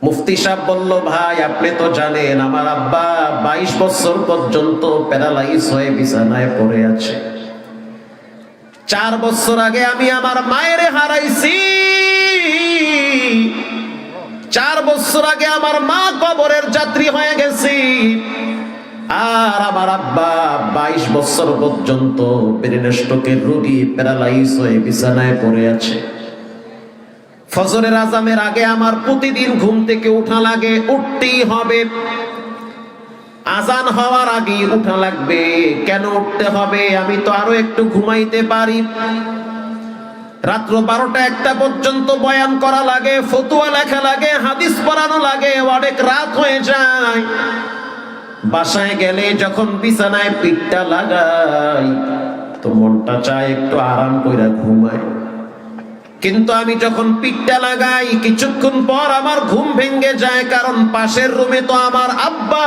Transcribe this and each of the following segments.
মুফতি সাহেব বলল, ভাই আপনি তো জানেন আমার আব্বা 22 বছর পর্যন্ত প্যারালাইজ হয়ে বিছানায় পড়ে আছে। 4 বছর আগে আমি আমার মায়ের হারাইছি। 4 বছর আগে আমার মা কবরের যাত্রী হয়ে গেছি। আর আমার আব্বা 22 বছর পর্যন্ত ব্রেন স্ট্রোকের রোগী প্যারালাইজ হয়ে বিছানায় পড়ে আছে। ফজরের আজানের আগে আমার প্রতিদিন ঘুম থেকে উঠা লাগে, উঠতেই হবে। আজান হওয়ার আগে উঠা লাগবে। কেন উঠতে হবে? আমি তো আরো একটু ঘুমাইতে পারি। রাত্র 12টা-1টা পর্যন্ত বয়ান করা লাগে, ফতুয়া লেখা লাগে, হাদিস পড়ানো লাগে, অনেক রাত হয়ে যায়। বাসায় গেলে যখন বিছানায় পিঠটা লাগাই তো মনটা চায় একটু আরাম কইরা ঘুমাই। কিন্তু আমি যখন পিঠটা লাগাই কিছুক্ষণ পর আমার ঘুম ভেঙে যায়, কারণ পাশের রুমে তো আমার আব্বা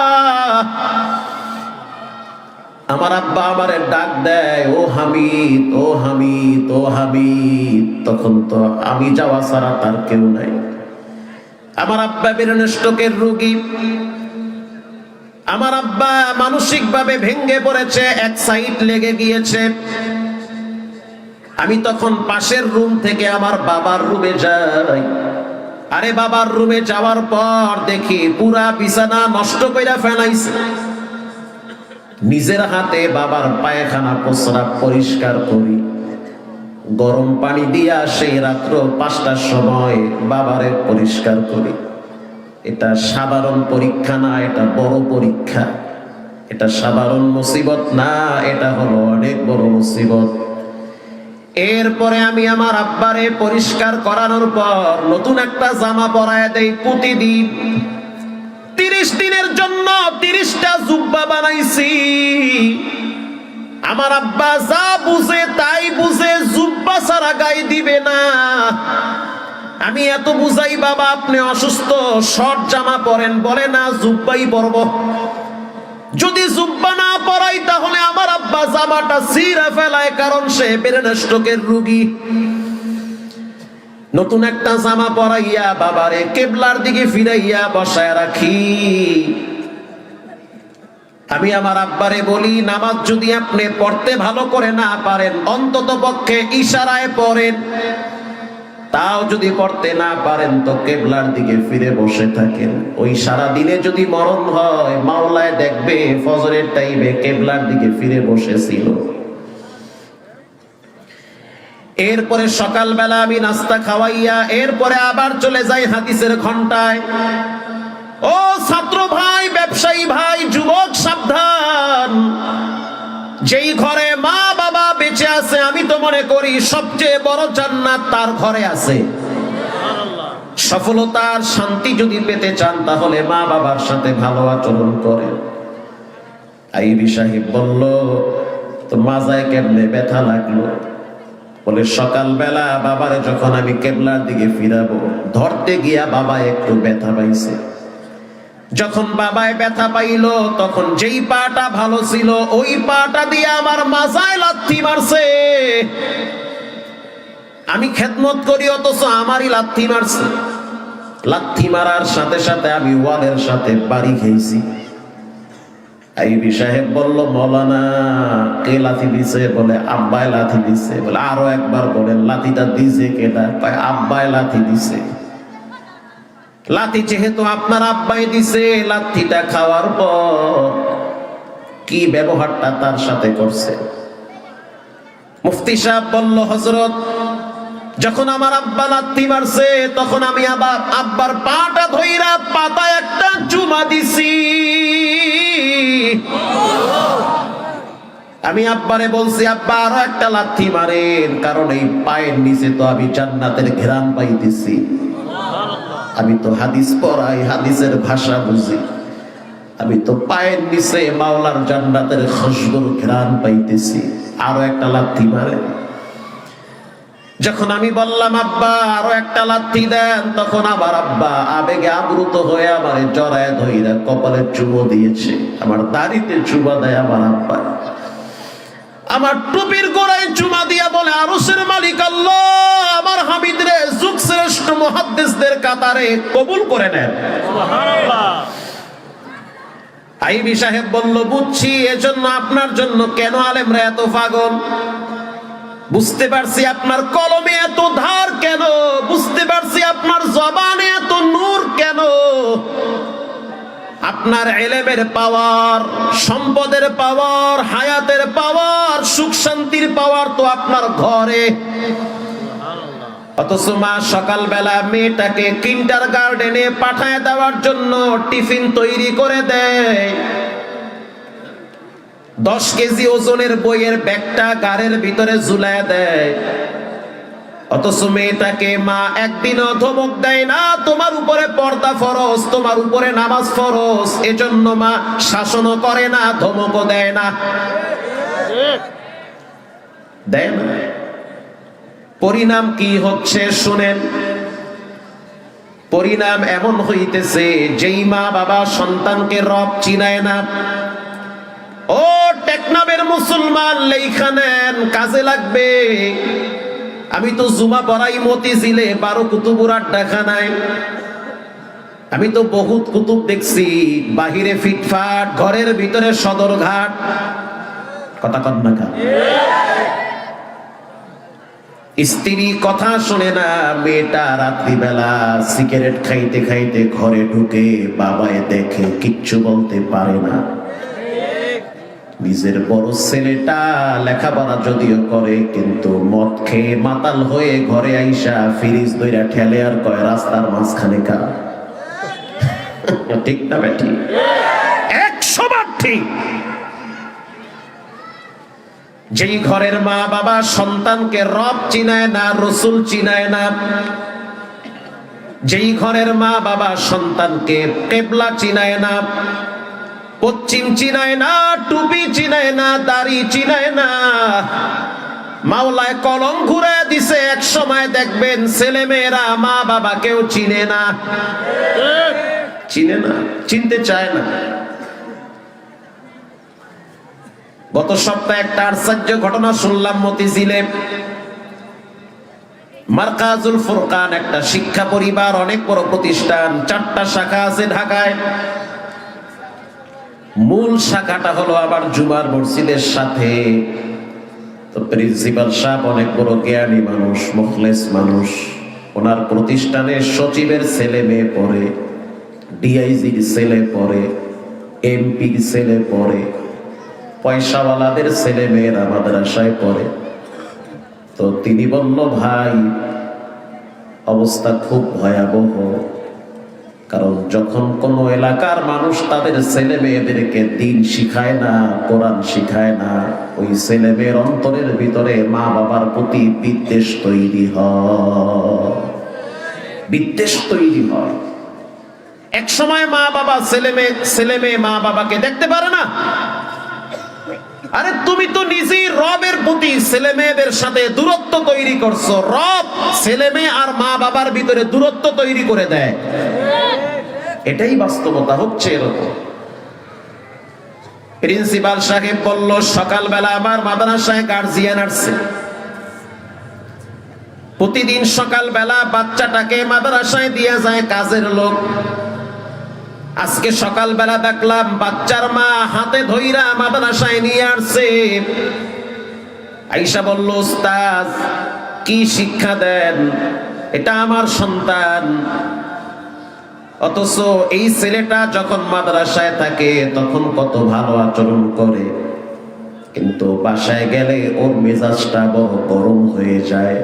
আমারে ডাক দেয়, ও হামিদ, ও হামিদ, ও হামিদ। তখন তো আমি যাওয়া ছাড়া তার কেউ নাই। আমার আব্বা ব্রেন স্ট্রোকের রোগী। আমার আব্বা মানসিক ভাবে ভেঙে পড়েছে, এক সাইড লেগে গিয়েছে। আমি তখন পাশের রুম থেকে আমার বাবার রুমে যাই। আরে বাবার রুমে যাওয়ার পর দেখি পুরা বিছানা নষ্ট কইরা ফেলাইছে। নিজের হাতে বাবার পায়খানা প্রস্রাব পরিষ্কার করি, গরম পানি দিয়া সেই রাত্র 5টার সময় বাবারে পরিষ্কার করি। এটা সাধারণ পরীক্ষা না, এটা বড় পরীক্ষা। এটা সাধারণ মুসিবত না, এটা হলো অনেক বড় মুসিবত। এরপরে আমি আমার আব্বারে পরিষ্কার করানোর পর নতুন একটা জামা পরায় দেই। প্রতিদিন 30 দিনের জন্য 30টা জুব্বা বানাইছি। আমার আব্বা যা বুঝে তাই বুঝে, জুব্বা ছাড়া গায়ে দিবে না। আমি এত বুঝাই, বাবা আপনি অসুস্থ, শর্ট জামা পরেন, বলে না জুব্বাই পরব। যদি জুব্বা না পরাই তাহলে আমার আব্বা জামাটা ছিঁড়ে ফেলায়, কারণ সে ব্রেন স্ট্রোকের রোগী। নতুন একটা জামা পরাইয়া বাবারে কেবলার দিকে ফিরাইয়া বসায় রাখি। আমি আমার আব্বারে বলি, নামাজ যদি আপনি পড়তে ভালো করে না পারেন অন্তত পক্ষে ইশারায় পড়েন। তাও যদি পড়তে না পারেন তো কেবলার দিকে ফিরে বসে থাকেন। ওই সারা দিনে যদি মরণ হয় মাওলায় দেখবে ফজরের টাইমে কেবলার দিকে ফিরে বসেছিল। এরপরে সকালবেলা আমি নাস্তা খাওয়াইয়া এরপরে আবার চলে যাই হাদিসের ঘন্টায়। ও ছাত্র ভাই, ব্যবসায়ী ভাই, যুবক সাবধান। যেই ঘরে মা বাবা বেঁচে আছে আমি তো মনে করি সবচেয়ে বড় জান্নাত তার ঘরে আছে। সফলতার শান্তি যদি পেতে চান তাহলে মা বাবার সাথে ভালো আচরণ করেন। আইবি সাহেব বলল, তো মাজায় কেমনে ব্যথা লাগলো? বলে সকালবেলা বাবারে যখন আমি কেবলার দিকে ফিরাবো ধরতে গিয়া বাবা একটু ব্যথা পাইছে। যখন বাবায় ব্যথা পাইলো তখন যেই পাটা ভালো ছিল ওই পাটা দিয়ে আমার মাজায় লাথি মারছে। আমি খেদমত করি অথচ আমারই লাথি মারছে। লাথি মারার সাথে সাথে আমি ওয়ালের সাথে বাড়ি খেয়েছি। আইবি সাহেব বলল, মৌলানা কে লাথি দিছে? বলে আব্বায় লাথি দিছে। বলে আরো একবার বলেন, লাথিটা দিছে কেটা? আব্বায় লাথি দিছে। লাথি যেহেতু আপনার আব্বাই দিছে, লাথিটা খাওয়ার পর কি ব্যবহারটা তার সাথে করছে? মুফতি সাহেব বলল, হযরত যখন আমার আব্বা লাথি মারছে তখন আমি আবার আব্বার পাটা ধইরা পাতায় একটা চুমা দিছি। আমি আব্বারে বলছি, আব্বা আরো একটা লাথি মারেন, কারণ এই পায়ের নিচে তো আমি জান্নাতের ঘ্রাণ পাইতেছি। আমি তো হাদিস পড়াই, হাদিসের ভাষা বুঝি। আমি তো পায়ের নিচে মাওলার জান্নাতের খুশবুর ঘ্রাণ পাইতেছি। আরো একটা লাথি মারে। যখন আমি বললাম আব্বা আরো একটা লাথি দেন, তখন আমার আব্বা আবেগে আপ্লুত হয়ে আমারে জড়ায় ধইরা কপালে চুমো দিয়েছে। আমার দাড়িতে চুমা দেয় আমার আব্বা। আমার টুপির গোড়ায় চুমা দিয়া বলে, আরশের মালিক আল্লাহ আমার হামিদরে যুগ শ্রেষ্ঠ মুহাদ্দিসদের কাতারে কবুল করে নেন। সুবহানাল্লাহ। আইবি সাহেব বলল, বুঝছি, এজন্য আপনার জন্য কেন আলেমরা এত পাগল। বুঝতে পারছি আপনার কলমে এত ধার কেন, বুঝতে পারছি আপনার জবানে এত নূর কেন। আপনার ইলমের পাওয়ার, সম্পদের পাওয়ার, হায়াতের পাওয়ার, সুখ শান্তির পাওয়ার তো আপনার ঘরে। অথচ মা সকালবেলা মেয়েটাকে কিন্ডারগার্টেনে পাঠায় দেওয়ার জন্য টিফিন তৈরি করে দেয়। 10 কেজি ওজনের বইয়ের ব্যাগটা গাড়ির ভিতরে ঝুলায় দেয়। অথচ মেয়েটাকে মা একদিনও ধমক দেয় না, তোমার উপরে পর্দা ফরজ, তোমার উপরে নামাজ ফরজ। এজন্য মা শাসনও করে না, ধমকও দেয় না, দেয় না। পরিণাম কি হচ্ছে শুনেন। পরিণাম এমন হইতেছে, যেই মা বাবা সন্তানকে রব চিনায় না, ও টেকনামের মুসলমান লেখা নেন, কাজে লাগবে। আমি তো জুমা পড়াই মতিঝিলে 12 কুতুবুর আড্ডাখানায়। আমি তো বহুত কুতুব দেখছি, বাহিরে ফিটফাট, ঘরের ভিতরে সদরঘাট। কথা কন না কা? স্ত্রী কথা শুনে না, মেয়েটা রাত্রিবেলা সিগারেট খাইতে খাইতে ঘরে ঢুকে, বাবায় দেখে কিচ্ছু বলতে পারে না। নিজের বড় ছেলেটা লেখাপড়া যদিও করে, কিন্তু মদ খেয়ে মাতাল হয়ে ঘরে আইসা ফ্রিজ দইরা ঠেলে আর কয় রাস্তার মাঝখানে কা। ঠিক না বেটি? 100 বার ঠিক। যেই ঘরের মা বাবা সন্তানকে রব চিনায় না, রসুল চিনায় না, যেই ঘরের মা বাবা সন্তানকে কিবলা চিনায় না, পশ্চিম চিনায় না, টুপি চিনায় না, দাড়ি চিনায় না, মাওলায় কলম ঘুরে দিছে, এক সময় দেখবেন ছেলে মেয়েরা মা বাবাকেও চিনে না, চিনে না, চিনতে চায় না। গত সপ্তাহে একটা আশ্চর্য ঘটনা শুনলাম মতিঝিলে। মারকাজুল ফুরকান একটা শিক্ষা পরিবার, অনেক বড় প্রতিষ্ঠান, 4টা শাখা আছে ঢাকায়। মূল শাখাটা হলো আবার জুমার মসজিদের সাথে। তো প্রিন্সিপাল সাহেব অনেক বড় জ্ঞানী মানুষ, মুখলেস মানুষ। ওনার প্রতিষ্ঠানে সচিবের ছেলে মেয়ে পড়ে, ডিআইজির ছেলে পড়ে, এমপির ছেলে পড়ে, পয়সাওয়ালাদের ছেলে মেয়েরা মাদ্রাসায় পড়ে। তো তিনি বলল, ভাই অবস্থা খুব ভয়াবহ। কারণ যখন কোন এলাকার মানুষ তাদের ছেলে মেয়েদেরকে দিন শিখায় না, কোরআন শিখায় না, ওই ছেলে মেয়ের অন্তরের ভিতরে মা বাবার প্রতি বিদ্বেষ তৈরি হয়, বিদ্বেষ তৈরি হয়। এক সময় মা বাবা ছেলে মেয়ে মা বাবাকে দেখতে পারে না। আরে তুমি তো নিজেই রবের প্রতি ছেলে মেয়েদের সাথে দূরত্ব তৈরি করছো। রব ছেলে মেয়ে আর মা বাবার ভিতরে দূরত্ব তৈরি করে দেয়। এটাই বাস্তবতা, হচ্ছে এরকম। প্রিন্সিপাল সাহেব বলল, সকালবেলা আমার মাদ্রাসায় গার্জিয়ান আসছে। প্রতিদিন সকালবেলা বাচ্চাটাকে মাদ্রাসায় দিয়ে যায় কাজের লোক। আজকে সকালবেলা দেখলাম বাচ্চার মা হাতে ধইরা মাদ্রাসায় নিয়ে আসছে। আয়েশা বলল, উস্তাদ কি শিক্ষা দেন? এটা আমার সন্তান। অথচ এই ছেলেটা যখন মাদ্রাসায় থাকে তখন কত ভালো আচরণ করে, কিন্তু বাসায় গেলে ওর মেজাজটা বড় গরম হয়ে যায়,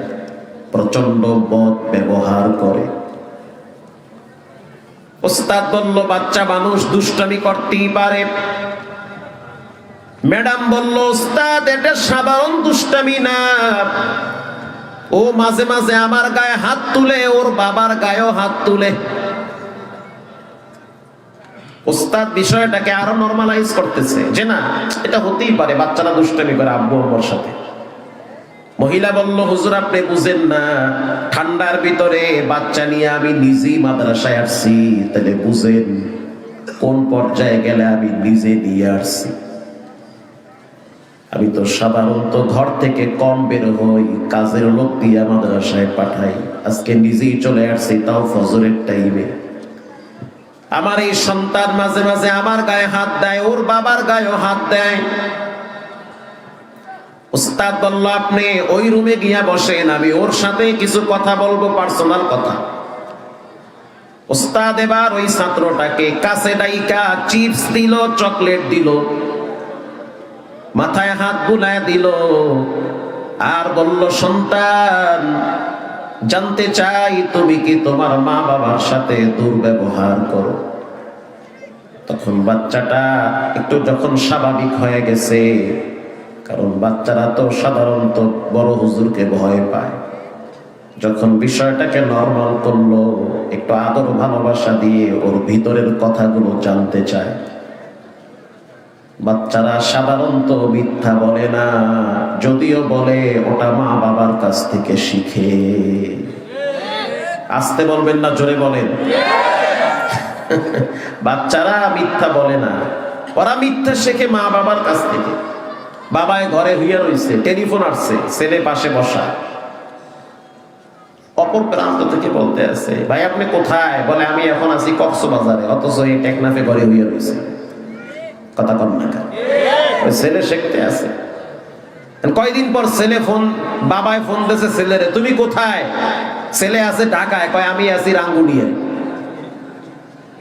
প্রচন্ড বদ ব্যবহার করে। ওস্তাদ বলল, বাচ্চা মানুষ দুষ্টামি করতেই পারে। ম্যাডাম বলল, ওস্তাদ এটা সাধারণ দুষ্টামি না, ও মাঝে মাঝে আমার গায়ে হাত তুলে, ওর বাবার গায়েও হাত তুলে। ওস্তাদ বিষয়টাকে আরো নরমালাইজ করতেছে, যে না এটা হতেই পারে, বাচ্চারা দুষ্টামি করে আব্বু আম্মুর সাথে। মহিলা বলল, হুজুর আপনি বুঝেন না, ঠান্ডার ভিতরে বাচ্চা নিয়ে আমি নিজেই মাদ্রাসায় আসছি, তাহলে বুঝেন কোন পর্যায়ে গেলে আমি নিজে নিয়ে আসছি। আমি তো সাধারণত ঘর থেকে কম বের হই, কাজের লোক দিয়ে মাদ্রাসায় পাঠাই। আজকে নিজেই চলে আসছি, তাও ফজরের টাইমে। আমার এই সন্তান মাঝে মাঝে আমার গায়ে হাত দেয়, ওর বাবার গায়েও হাত দেয়। উস্তাদ বলল আপনি ওই রুমে গিয়া বসেন, আমি ওর সাথে কিছু কথা বলবো, পার্সোনাল কথা। উস্তাদ এবার ওই ছাত্রটাকে কাছে ডাইকা চিপস দিল, চকলেট দিল, মাথায় হাত বুলায় দিল, আর বলল সন্তান জানতে চাই তুমি কি তোমার মা বাবার সাথে দুর্ব্যবহার করো? তখন বাচ্চাটা একটু যখন স্বাভাবিক হয়ে গেছে, কারণ বাচ্চারা তো সাধারণত বড় হুজুরকে ভয় পায়, যখন বিষয়টাকে নরমাল করলো, একটু আদর ভালোবাসা দিয়ে ওর ভিতরের কথাগুলো জানতে চায়। বাচ্চারা সাধারণত মিথ্যা বলে না, যদিও বলে ওটা মা বাবার কাছ থেকে শিখে। আস্তে বলবেন না, জোরে বলেন। বাচ্চারা মিথ্যা বলে না, ওরা মিথ্যা শেখে মা বাবার কাছ থেকে। বাবায় ঘরে হইয়া রইছে, টেলিফোন আসছে, ছেলে পাশে বসা, অপর প্রান্ত থেকে বলতে আছে ভাই আপনি কোথায়? বলে আমি এখন আছি কক্সবাজারে, অথচ এই টেকনাফে ঘরে হইয়া রইছে। কথা কম না, ছেলে শিখতে আছে। কয়দিন পর ছেলে ফোন, বাবায় ফোন দিয়েছে ছেলেরে, তুমি কোথায়? ছেলে আছে ঢাকায়, কয় আমি আছি রাঙ্গুনিয়ায়।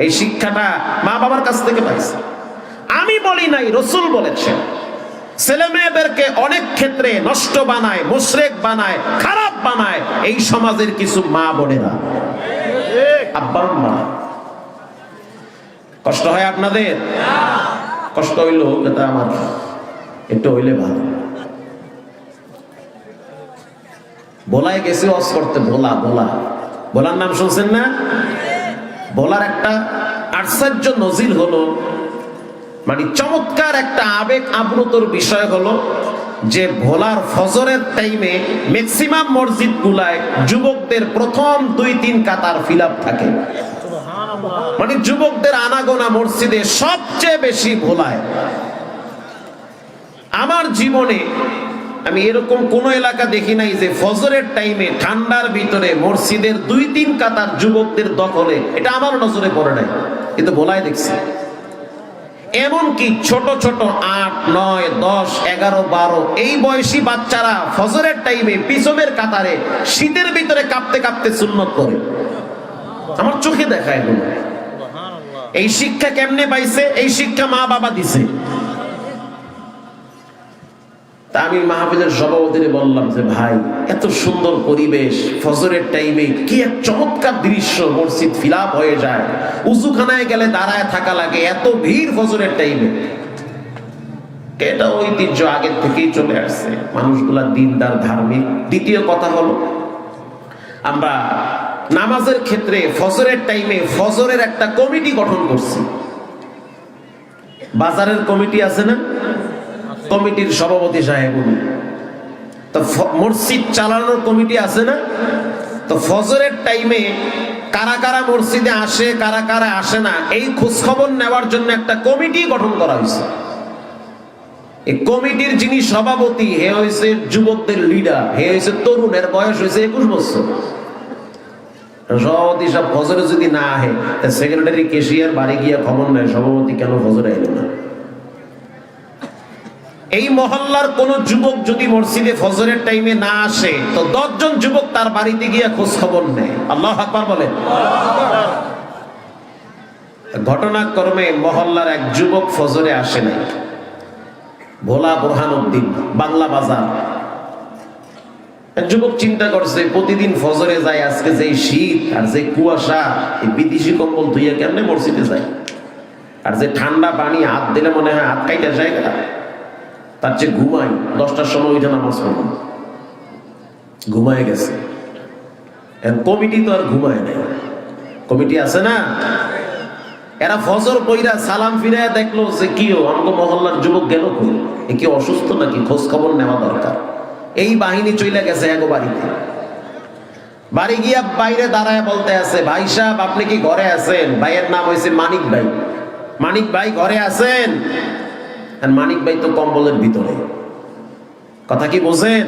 এই শিক্ষাটা মা বাবার কাছ থেকে পাইছে। আমি বলি নাই, রাসূল বলেছেন ছেলে মেয়েদেরকে অনেক ক্ষেত্রে নষ্ট বানায়, মুশরিক বানায়, খারাপ বানায় এই সমাজের কিছু মা বোনেরা, আব্বা মা। কষ্ট হয় আপনাদের? কষ্ট হইলো এটা আমার একটু হইলে ভালো। বলায় গেছে ওয়াজ করতে, বলার নাম শুনছেন না? বলার একটা আশ্চর্য নজির হলো, মানে চমৎকার একটা আবেগ আপ্লুতর বিষয় হলো যে ভোলার ফজরের টাইমে ম্যাক্সিমাম মসজিদ গুলায় যুবকদের প্রথম 2-3 কাতার ফিল আপ থাকে। মানে যুবকদের আনাগোনা মসজিদে সবচেয়ে বেশি ভোলায়। আমার জীবনে আমি এরকম কোন এলাকা দেখি নাই যে ফজরের টাইমে ঠান্ডার ভিতরে মসজিদের 2-3 কাতার যুবকদের দখলে, এটা আমার নজরে পড়ে নাই, কিন্তু ভোলায় দেখছি। এমনকি ছোট ছোট 8, 9, 10, 11, 12 এই বয়সী বাচ্চারা ফজরের টাইমে পিছনের কাতারে শীতের ভিতরে কাঁপতে কাঁপতে সুন্নত করে। আমার চোখে দেখা এগুলো। এই শিক্ষা কেমনে পাইছে? এই শিক্ষা মা বাবা দিছে। তা আমি মাহফিলের সভাপতিরে বললাম যে ভাই এত সুন্দর পরিবেশ, ফজরের টাইমে কি এক চমৎকার দৃশ্য, মসজিদ ফিল আপ হয়ে যায়, উযুখানায় গেলে দাঁড়ায় থাকা লাগে, এত ভিড় ফজরের টাইমে। এটা ঐতিহ্য আগের থেকেই চলে আসছে, মানুষগুলা দিনদার, ধার্মিক। দ্বিতীয় কথা হলো আমরা নামাজের ক্ষেত্রে ফজরের টাইমে ফজরের একটা কমিটি গঠন করছি। বাজারের কমিটি আছে না, কমিটির সভাপতি সাহেব উনি। তো মসজিদ চালানোর কমিটি আছে না, তো ফজরের টাইমে কারা কারা মসজিদে আসে, কারা কারা আসে না, এই খোঁজ খবর নেওয়ার জন্য একটা কমিটি গঠন করা হয়েছে। এই কমিটির যিনি সভাপতি, হে হয়েছে যুবকদের লিডার, হে হয়েছে তরুণের বয়স হয়েছে 21 বছর। সভাপতি সব ফজরে যদি না আহে, সেক্রেটারি কেশিয়ার বাড়ি গিয়া খবর নেয় সভাপতি কেন ফজরে এলো না। এই মহল্লার কোন যুবক যদি মসজিদে ফজরের টাইমে না আসে, তো 10 জন যুবক তার বাড়িতে গিয়ে খোঁজ খবর নেয়। আল্লাহু আকবার বলেন। ঘটনাক্রমে মহল্লার এক যুবক ফজরে আসে নাই, ভোলা বোরহানউদ্দিন, বাংলা বাজার। যুবক চিন্তা করছে প্রতিদিন ফজরে যায়, আজকে যে শীত আর যে কুয়াশা, এই বিদেশি কম্বল ধুইয়া কেমনে মসজিদে যায়, আর যে ঠান্ডা পানি হাত দিলে মনে হয় হাত কাইটা যায়, তার চেয়ে ঘুমাই, 10টার সময় ওইটা নামাজ পড়ব। ঘুমায় গেছে। কমিটি তো আর ঘুমায় নাই, কমিটি আছে না, এরা ফজর পইরা সালাম ফিরায় দেখলো যে কিও আমাকে মহল্লার যুবক গেল কই, এ কি অসুস্থ নাকি, খোঁজ খবর নেওয়া দরকার। এই বাহিনী চলে গেছে এগো বাড়িতে। বাড়ি গিয়া বাইরে দাঁড়ায় বলতে আছে, ভাই সাহেব আপনি কি ঘরে আছেন? ভাইয়ের নাম হয়েছে মানিক ভাই। মানিক ভাই ঘরে আছেন? মানিক ভাই তো কম্বলের ভিতরে। কথা কি বোঝেন?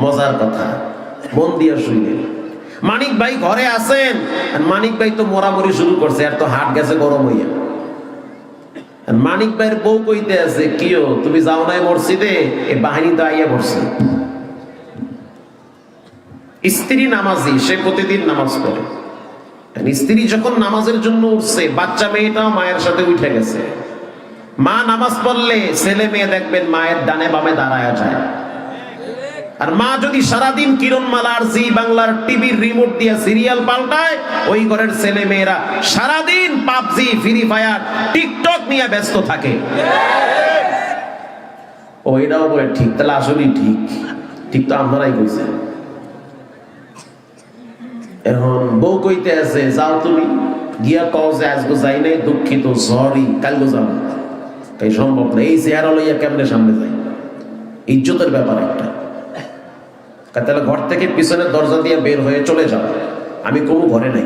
মজার কথা, মন দিয়ে শুনলেন। মানিক ভাই ঘরে আছেন, মানিক ভাই তো মরামরি শুরু করছে, আর তো হাট গেছে গরম হইয়া। মানিক ভাইয়ের বউ কইতে আছে, কিও তুমি যাও নাই মসজিদে? এই বাহিনী তো আইয়া পড়ছে। স্ত্রী নামাজি, সে প্রতিদিন নামাজ পড়ে। স্ত্রী যখন নামাজের জন্য উঠছে, বাচ্চা মেয়েটাও মায়ের সাথে উঠে গেছে। মা নামাজ পড়লে ছেলে মেয়ে দেখবেন মায়ের ডানে বামে দাঁড়ায় যায়। আর মা যদি সারাদিন কিরণমালার জি বাংলার টিভির রিমোট দিয়ে সিরিয়াল পাল্টায়, ওই ঘরের ছেলে মেয়েরা সারাদিন পাবজি, ফ্রি ফায়ার, টিকটক নিয়ে ব্যস্ত থাকে। ওইটাও বলে ঠিক, তাহলে আসলেই ঠিক। ঠিক তো আপনারাই কইছেন। এখন বউ কইতে আছে, যাও তুমি গিয়া কও যে আজকে যাই নাই, দুঃখিত, সরি, কালকে যাবো। তাই সম্ভব না, এই চেহারা লইয়া কেমনে সামনে যাই? ইজ্জতের ব্যাপার একটা। তাহলে ঘর থেকে পিছনের দরজা দিয়ে বের হয়ে চলে যাও, আমি কোনো ঘরে নাই।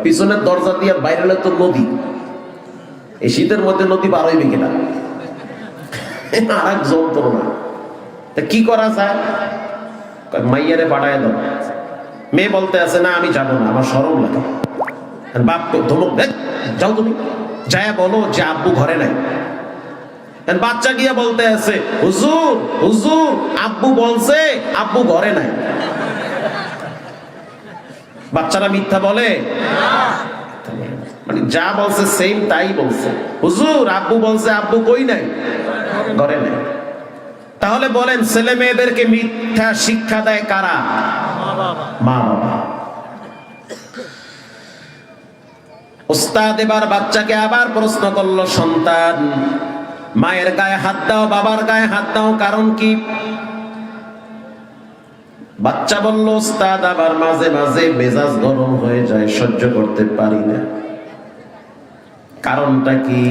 পিছনের দরজা দিয়ে বাইরে হলে তো নদী, এই শীতের মধ্যে নদী পার হইবে কিনা, আর এক যন্ত্রণা। তা কি করা যায়? মাইয়ারে পাঠায় দাও। মেয়ে বলতে আছে, না আমি যাবো না, আমার শরম লাগে। বাপ ধমক দেখ, যাও তুমি, যায়া বলো যে আব্বু ঘরে নাই। বাচ্চা গিয়া বলতে আছে, হুজুর হুজুর আব্বু বলছে আব্বু ঘরে নাই। বাচ্চারা মিথ্যা বলে? মানে যা বলছে সেম তাই বলছে। হুজুর আব্বু বলছে আব্বু কই নাই, ঘরে নাই। তাহলে বলেন ছেলে মেয়েদেরকে মিথ্যা শিক্ষা দেয় কারা? মা বাবা। ওস্তাদ এবার বাচ্চাকে আবার প্রশ্ন করলো, সন্তান মায়ের গায়ে হাত দাও, বাবার গায়ে হাত দাও, কারণ কি? বাচ্চা বলল, ওস্তাদ আবার মাঝে মাঝে মেজাজ গরম হয়ে যায়, সহ্য করতে পারি না। কারণটা কি?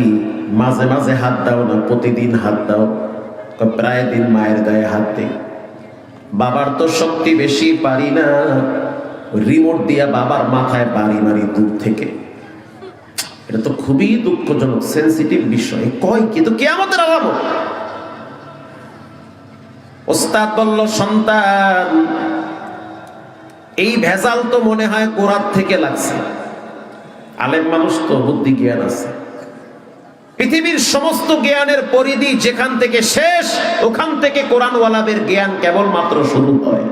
মাঝে মাঝে হাত দাও না, প্রতিদিন হাত দাও। প্রায় দিন মায়ের গায়ে হাত দেই। বাবার তো শক্তি বেশি, পারি না, রিমোট দিয়া বাবার মাথায় বাড়ি মারি দূর থেকে। এটা তো খুবই দুঃখজনক, সেন্সিটিভ বিষয়। কয় কিন্তু কিয়ামতের আলামত। ওস্তাদ বলল, সন্তান এই ভেজাল তো মনে হয় কোরআন থেকে লাগছে। আলেম মানুষ তো, বুদ্ধি জ্ঞান আছে। পৃথিবীর সমস্ত জ্ঞানের পরিধি যেখান থেকে শেষ, ওখান থেকে কোরআনওয়ালাদের জ্ঞান কেবলমাত্র শুরু হয়।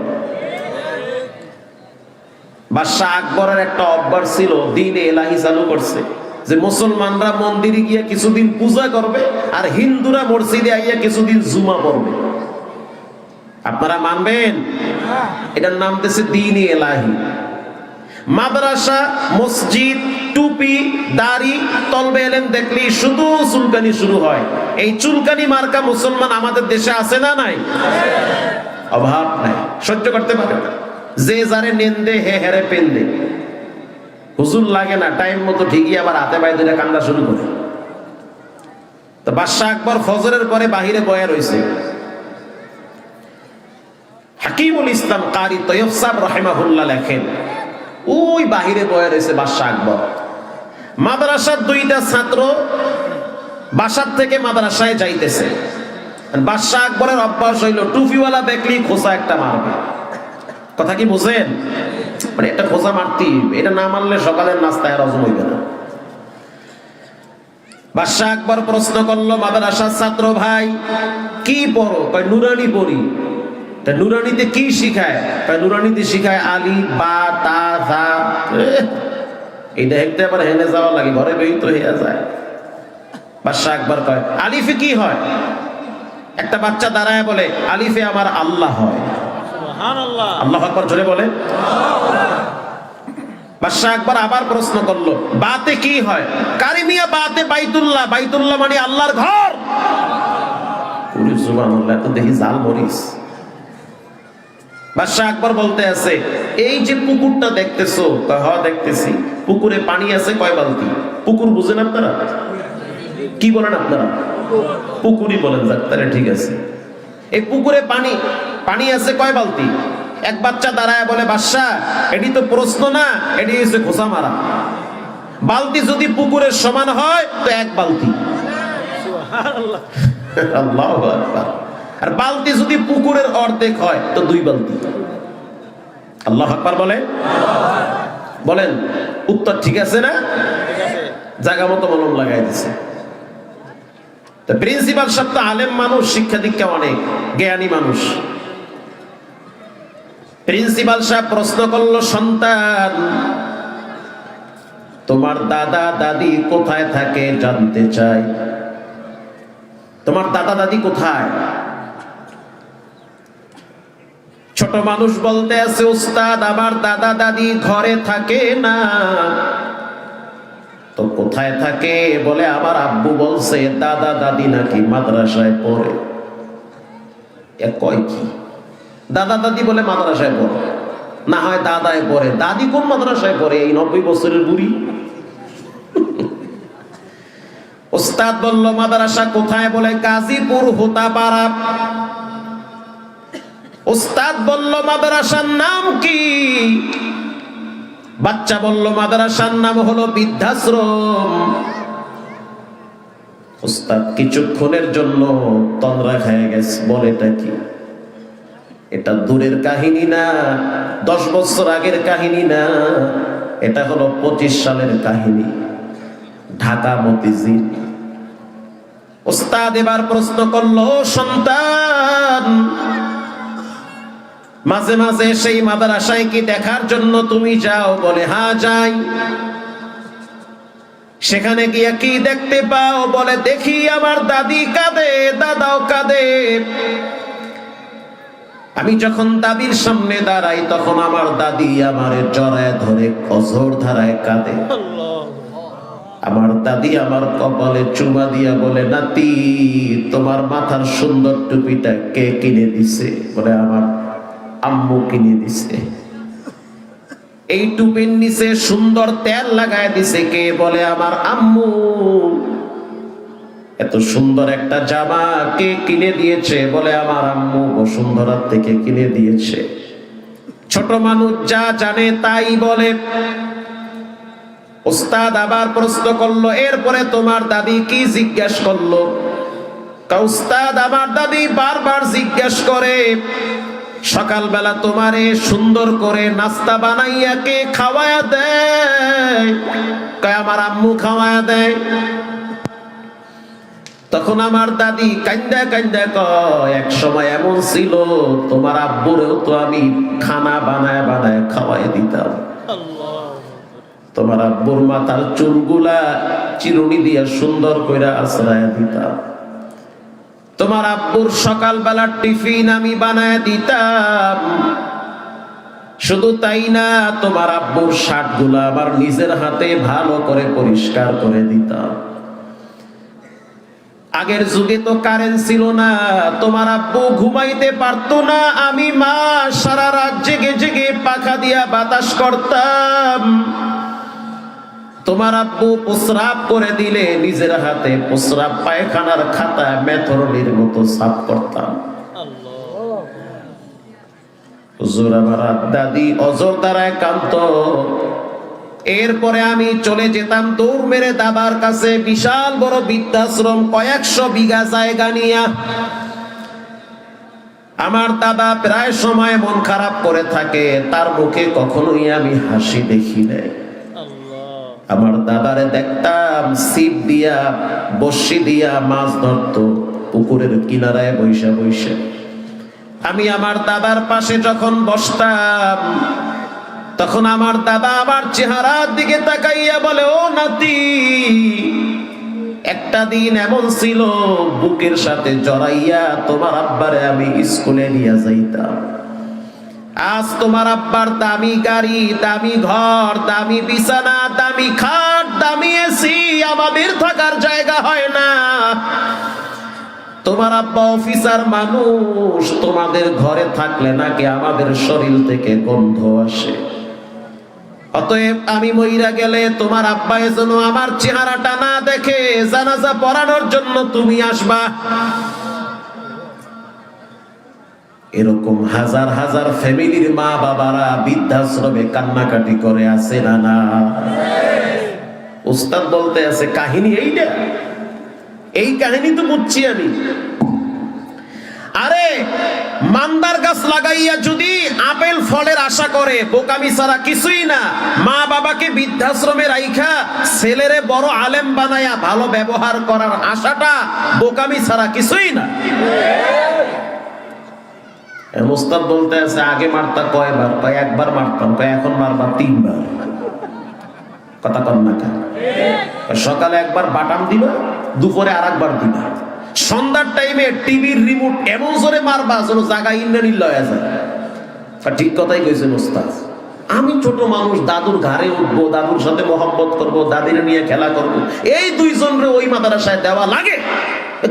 বাদশাহ আকবরের একটা অভ্যাস ছিল, দ্বীনে ইলাহি চালু করছে যে মুসলমানরা মন্দিরে গিয়ে কিছুদিন পূজা করবে, আর হিন্দুরা মসজিদে আইয়া কিছুদিন জুমা পড়বে। আপনারা মানবেন? এটার নাম দিয়েছে দ্বীনে ইলাহি। মাদ্রাসা, মসজিদ, টুপি, দাড়ি, তলবে এলেম দেখলি শুধু চুলকানি শুরু হয়। এই চুলকানি মার্কা মুসলমান আমাদের দেশে আছে না নাই? অভাব নাই, সহ্য করতে পারে না। যে যারে নেন্দে হে হেরে পেন্দে। হুজুর লাগে না, টাইম মতো ঠিকই আবার হাতে পায়ে ধরে কান্দা শুরু করে। তো বাদশাহ আকবর ফজরের পরে বাহিরে বয়া রয়েছে। হাকিমুল ইসলাম কারি তৈয়ব সাহেব রাহিমাহুল্লাহ লেখেন, ওই বাহিরে বয়া রয়েছে বাদশাহ আকবর। মাদ্রাসার দুইটা ছাত্র বাসার থেকে মাদ্রাসায় যাইতেছে। বাদশাহ আকবরের অভ্যাস হইল, টুপিওয়ালা দেখলি খোঁচা একটা মারবে। কথা কি বুঝেন? মানে একটা খোঁচা মারতেই, এটা না মারলে সকালের নাস্তায় হজম হইবে না। বাদশাহ আকবর প্রশ্ন করলো, মাদ্রাসার ছাত্র ভাই কি পড়ো? কয় নুরানি পড়ি। তা নুরানিতে কি শিখায়? কয় নুরানিতে শিখায় আলিফ, বা, তা, থা। এই দেখতে আবার হেনে যাওয়া লাগে, ঘরে বেরিত হইয়া যায়। বাদশাহ আকবর কয়, আলিফে কি হয়? একটা বাচ্চা দাঁড়ায় বলে, আলিফে আমার আল্লাহ হয়। আল্লাহু আকবার জোরে বলে। বাদশাহ আকবর আবার প্রশ্ন করলো, বাতে কি হয়? কারিমিয়া বাতে বাইতুল্লাহ, বাইতুল্লাহ মানে আল্লাহর ঘর। পুরো সুবহানাল্লাহ, তো দেখি জাল মরিস। বাদশাহ আকবর বলতে আছে, এই যে পুকুরটা দেখতেছো? হ্যাঁ দেখতেছি। পুকুরে পানি আছে কয় বালতি? পুকুর বুঝেন আপনারা? কি বলেন আপনারা? পুকুরই বলেন। যাক, তাহলে ঠিক আছে। এই পুকুরে পানি আছে কয় বালতি? এক বাচ্চা দাঁড়ায় বলে, বাদশাহ এটি তো প্রশ্ন না, এটি হচ্ছে খোঁচা মারা। বালতি যদি পুকুরের সমান হয় তো এক বালতি। আল্লাহু আকবার। আর বালতি যদি পুকুরের অর্ধেক হয় তো 2 বালতি। আল্লাহু আকবার বলেন, বলেন উত্তর ঠিক আছে না? জায়গা মতো মলম লাগাই দিছে। তো প্রিন্সিপাল সাহেব তো আলেম মানুষ, শিক্ষা দীক্ষা অনেক, জ্ঞানী মানুষ। প্রিন্সিপাল সাহেব প্রশ্ন করলো, সন্তান তোমার দাদা দাদি কোথায় থাকে জানতে চাই। তোমার দাদা দাদি কোথায়? ছোট মানুষ বলতে আছে, উস্তাদ আমার দাদা দাদি ঘরে থাকে না। তো কোথায় থাকে? বলে আমার আব্বু বলছে দাদা দাদি নাকি মাদ্রাসায় পড়ে। এ কয় কি? দাদা দাদি বলে মাদ্রাসায় পড়ে, না হয় দাদায় পড়ে। দাদি কোন মাদ্রাসায় পড়ে? এই 90 বছরের বুড়ি। উস্তাদ বলল মাদ্রাসা কোথায়? বলে গাজীপুর হোতাপাড়া। উস্তাদ বলল মাদ্রাসার নাম কি? বাচ্চা বলল মাদ্রাসার নাম হলো বৃদ্ধাশ্রম। উস্তাদ কিছুক্ষণের জন্য তন্দ্রা খেয়ে গেছে, বলে এটা কি? এটা দূরের কাহিনী না, 10 বছর আগের কাহিনী না, এটা হলো 25 সালের কাহিনী, ঢাকা মতিঝিল। উস্তাদ এবার প্রশ্ন করলো, সন্তান মাঝে মাঝে সেই মাদ্রাসায় কি দেখার জন্য তুমি যাও? বলে হ্যাঁ যাই। সেখানে গিয়ে কি দেখতে পাও? বলে দেখি আমার দাদি কাঁদে, দাদাও কাঁদে। আমি যখন দাদির সামনে দাঁড়াই তখন আমার দাদি আমারে জড়ায় ধরে অঝোর ধারায় কাঁদে। আমার দাদি আমার কপালে চুমা দিয়া বলে, নাতি তোমার মাথার সুন্দর টুপিটা কে কিনে দিছে? বলে আমার আম্মু কিনে দিছে। এই টুপির নিচে সুন্দর তেল লাগায় দিছে কে? বলে আমার আম্মু। এত সুন্দর একটা জামা কে কিনে দিয়েছে? বলে আমার আম্মু বসুন্ধরার থেকে কিনে দিয়েছে। ছোট মানুষ যা জানে তাই বলে। উস্তাদ আবার প্রশ্ন করলো, এরপরে তোমার দাদি কি জিজ্ঞেস করলো? উস্তাদ আমার দাদি বারবার জিজ্ঞেস করে, সকালবেলা তোমারে সুন্দর করে নাস্তা বানাইয়া কে খাওয়ায়া দেয়? কয় আমার আম্মু খাওয়ায়া দেয়। তখন আমার দাদি কান্দা কান্দা কয়, এক সময় এমন ছিল তোমার আব্বুরেও তো আমি খানা বানায় বানায় খাওয়াই দিতাম। তোমার আব্বুর মাথার চুলগুলা চিরুনি দিয়া সুন্দর কইরা আছড়ায়া দিতাম। তোমার আব্বুর সকালবেলার টিফিন আমি বানায় দিতাম। শুধু তাই না, তোমার আব্বুর শার্টগুলা আমার নিজের হাতে ভালো করে পরিষ্কার করে দিতাম। আগের যুগে তো কারেন্ট ছিল না, তোমার আব্বু ঘুমাইতে পারতো না, আমি মা সারা রাত জেগে জেগে পাখা দিয়া বাতাস করতাম। তোমার আব্বু প্রস্রাব করে দিলে নিজের হাতে প্রস্রাব পায়খানার খাতা মেথরনির মতো সাফ করতাম। হুজুর আমার দাদি অজর দ্বারায় কান্ত। এরপরে আমি চলে যেতাম দৌড় মেরে দাদার কাছে, বিশাল বড় বৃদ্ধাশ্রম, কয়েকশো বিঘা জায়গা নিয়া। আমার দাদা প্রায় সময় মন খারাপ করে থাকে, তার মুখে কখনোই আমি হাসি দেখি নাই। আমার দাদারে দেখতাম ছিপ দিয়া বড়শি দিয়া মাছ ধরতো পুকুরের কিনারায় বইসা বইসা। আমি আমার দাদার পাশে যখন বসতাম তখন আমার দাদা আমার চেহারার দিকে তাকাইয়া বলে, ও নাতি, একটা দিন এমন ছিল বুকের সাথে জড়াইয়া তোমার আব্বারে আমি স্কুলে নিয়ে যাইতাম। আজ তোমার আব্বার দামি গাড়ি, দামি ঘর, দামি বিছানা, দামি খাট, দামি এসি, আমাদের থাকার জায়গা হয় না। তোমার আব্বা অফিসার মানুষ, তোমাদের ঘরে থাকলে নাকি আমাদের শরীর থেকে গন্ধ আসে। অতএব আমি মইরা গেলে তোমার আব্বা যেন আমার চেহারাটা না দেখে, জানাজা পড়ানোর জন্য তুমি আসবা। এরকম হাজার হাজার ফ্যামিলির মা বাবারা বৃদ্ধাশ্রমে কান্নাকাটি করে, আছে না না? উস্তাদ বলতে আছে কাহিনী এইটা, এই কাহিনী তো বুঝছি আমি। আরে মান্দার গাছ লাগাইয়া যদি আপেল ফলের আশা করে, বোকামি ছাড়া কিছুই না। মা বাবাকে বৃদ্ধাশ্রমে রাইখা ছেলেরে বড় আলেম বানায়া ভালো ব্যবহার করার আশাটা বোকামি ছাড়া কিছুই না। মুস্তাদ বলতে আছে আগে মারতা কয়বার, কয় একবার মারতাম, কয় এখন মারবা 3 বার। কথা কন না কেন? সকালে একবার বাটাম দিবা, দুপুরে আর একবার দিবা, সন্ধ্যার টাইমে টিভির রিমোট এমন জোরে মারবা যেন জায়গা ইন্দ্রানীল লয়ে যায়। ঠিক কথাই কইছে মুস্তাদ। আমি ছোট মানুষ, দাদুর ঘাড়ে উঠবো, দাদুর সাথে মহব্বত করব, দাদির নিয়ে খেলা করব, এই দুইজনরে ওই মাদ্রাসায় দেওয়া লাগে?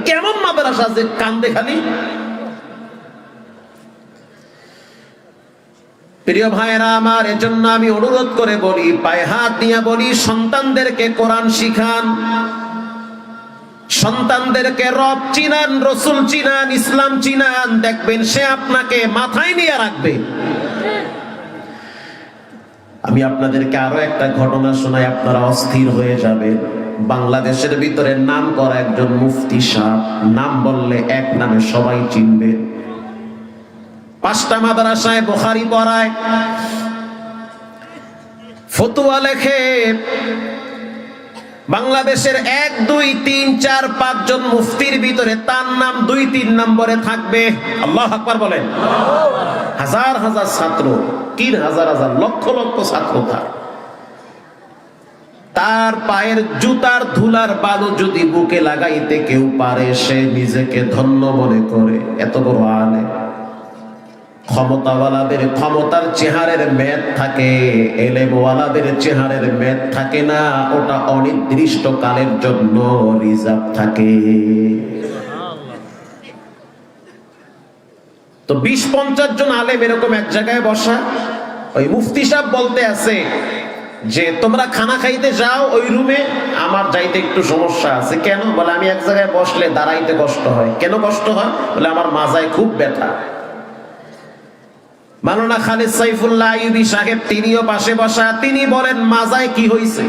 কেমন মাদ্রাসা যে কান্দে খালি? প্রিয় ভাইরা আমার, এজন্য আমি অনুরোধ করে বলি, পায়ে হাত দিয়ে বলি, সন্তানদেরকে কোরআন শিখান, সন্তানদেরকে রব চিনান, রসুল চিনান, ইসলাম চিনান, দেখবেন সে আপনাকে মাথায় নিয়ে রাখবে। আমি আপনাদেরকে আরো একটা ঘটনা শোনাই, আপনারা অস্থির হয়ে যাবেন। বাংলাদেশের ভিতরে নাম করা একজন মুফতি সাহেব, নাম বললে এক নামে সবাই চিনবে। 5টা মাদ্রাসায় বুখারী পড়ায়, ফতোয়া লেখে। বাংলাদেশের 1, 2, 3, 4, 5 জন মুফতির ভিতরে তার নাম 2, 3 নম্বরে থাকবে। আল্লাহু আকবার বলেন। হাজার হাজার ছাত্র, 3,000 লক্ষ লক্ষ ছাত্র তার পায়ের জুতার ধুলার বালু যদি বুকে লাগাইতে কেউ পারে, সে নিজেকে ধন্য মনে করে। এত বড় আলেম। ক্ষমতাওয়ালাদের ক্ষমতার চেহারের মেদ থাকে, এলেমওয়ালাদের চেহারের মেদ থাকে না, ওটা অনির্দিষ্ট কালের জন্য রিজার্ভ থাকে। তো 20-50 জন আলেম এরকম এক জায়গায় বসা। ওই মুফতি সাহেব বলতে আছে যে তোমরা খানা খাইতে যাও ওই রুমে, আমার যাইতে একটু সমস্যা আছে। কেন? বলে আমি এক জায়গায় বসলে দাঁড়াইতে কষ্ট হয়। কেন কষ্ট হয়? বলে আমার মাজায় খুব ব্যথা। মাওলানা খালিদ সাইফুল্লাহ আইয়ুবী সাহেব তিনিও পাশে বসা, তিনি বলেন মাজায় কি হইছে?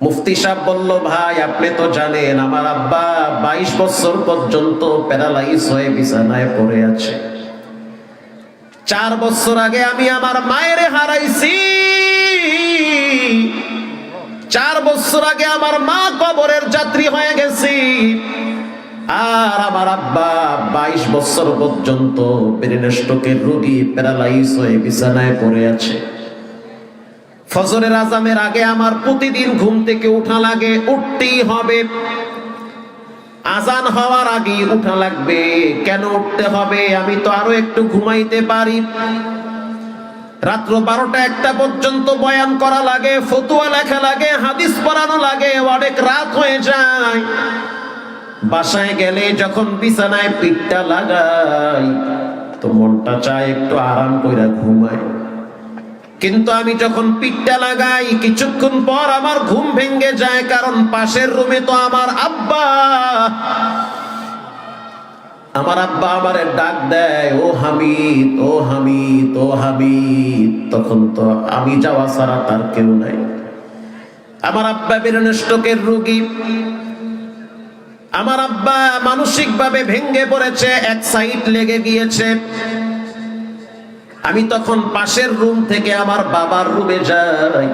মুফতি সাহেব বলল, ভাই আপনি তো জানেন আমার আব্বা 22 বছর পর্যন্ত প্যারালাইজ হয়ে বিছানায় পড়ে আছে। 4 বছর আগে আমি আমার মায়ের হারাইছি। 4 বছর আগে আমার মা কবরের যাত্রী হয়ে গেছি। আর আমার আব্বা 22 বছর পর্যন্ত ব্রেন স্ট্রোকের রোগী, প্যারালাইজ হয়ে বিছানায় পড়ে আছে। ফজরের আজানের আগে আমার প্রতিদিন ঘুম থেকে উঠা লাগে, উঠতেই হবে। আজান হওয়ার আগে উঠা লাগবে। কেন উঠতে হবে? আমি তো আরো একটু ঘুমাইতে পারি। রাত্র 12টা-1টা পর্যন্ত বয়ান করা লাগে, ফতোয়া লেখা লাগে, হাদিস পড়ানো লাগে, অনেক রাত হয়ে যায়। বাসায় গেলে যখন বিছানায় পিঠটা লাগাই তো মনটা চায় একটু আরাম কইরা ঘুমাই। কিন্তু আমি যখন পিঠটা লাগাই কিছুক্ষণ পর আমার ঘুম ভেঙে যায়, কারণ পাশের রুমে তো আমার আব্বা। আমার আব্বা আমারে ডাক দেয়, ও হামিদ, ও হামিদ, ও হামিদ। তখন তো আমি যাওয়া ছাড়া তার কেউ নাই। আমার আব্বা ব্রেন স্ট্রোকের রোগী। আমার আব্বা মানসিক ভাবে ভেঙে পড়েছে, এক সাইড লেগে গিয়েছে। আমি তখন পাশের রুম থেকে আমার বাবার রুমে যাই।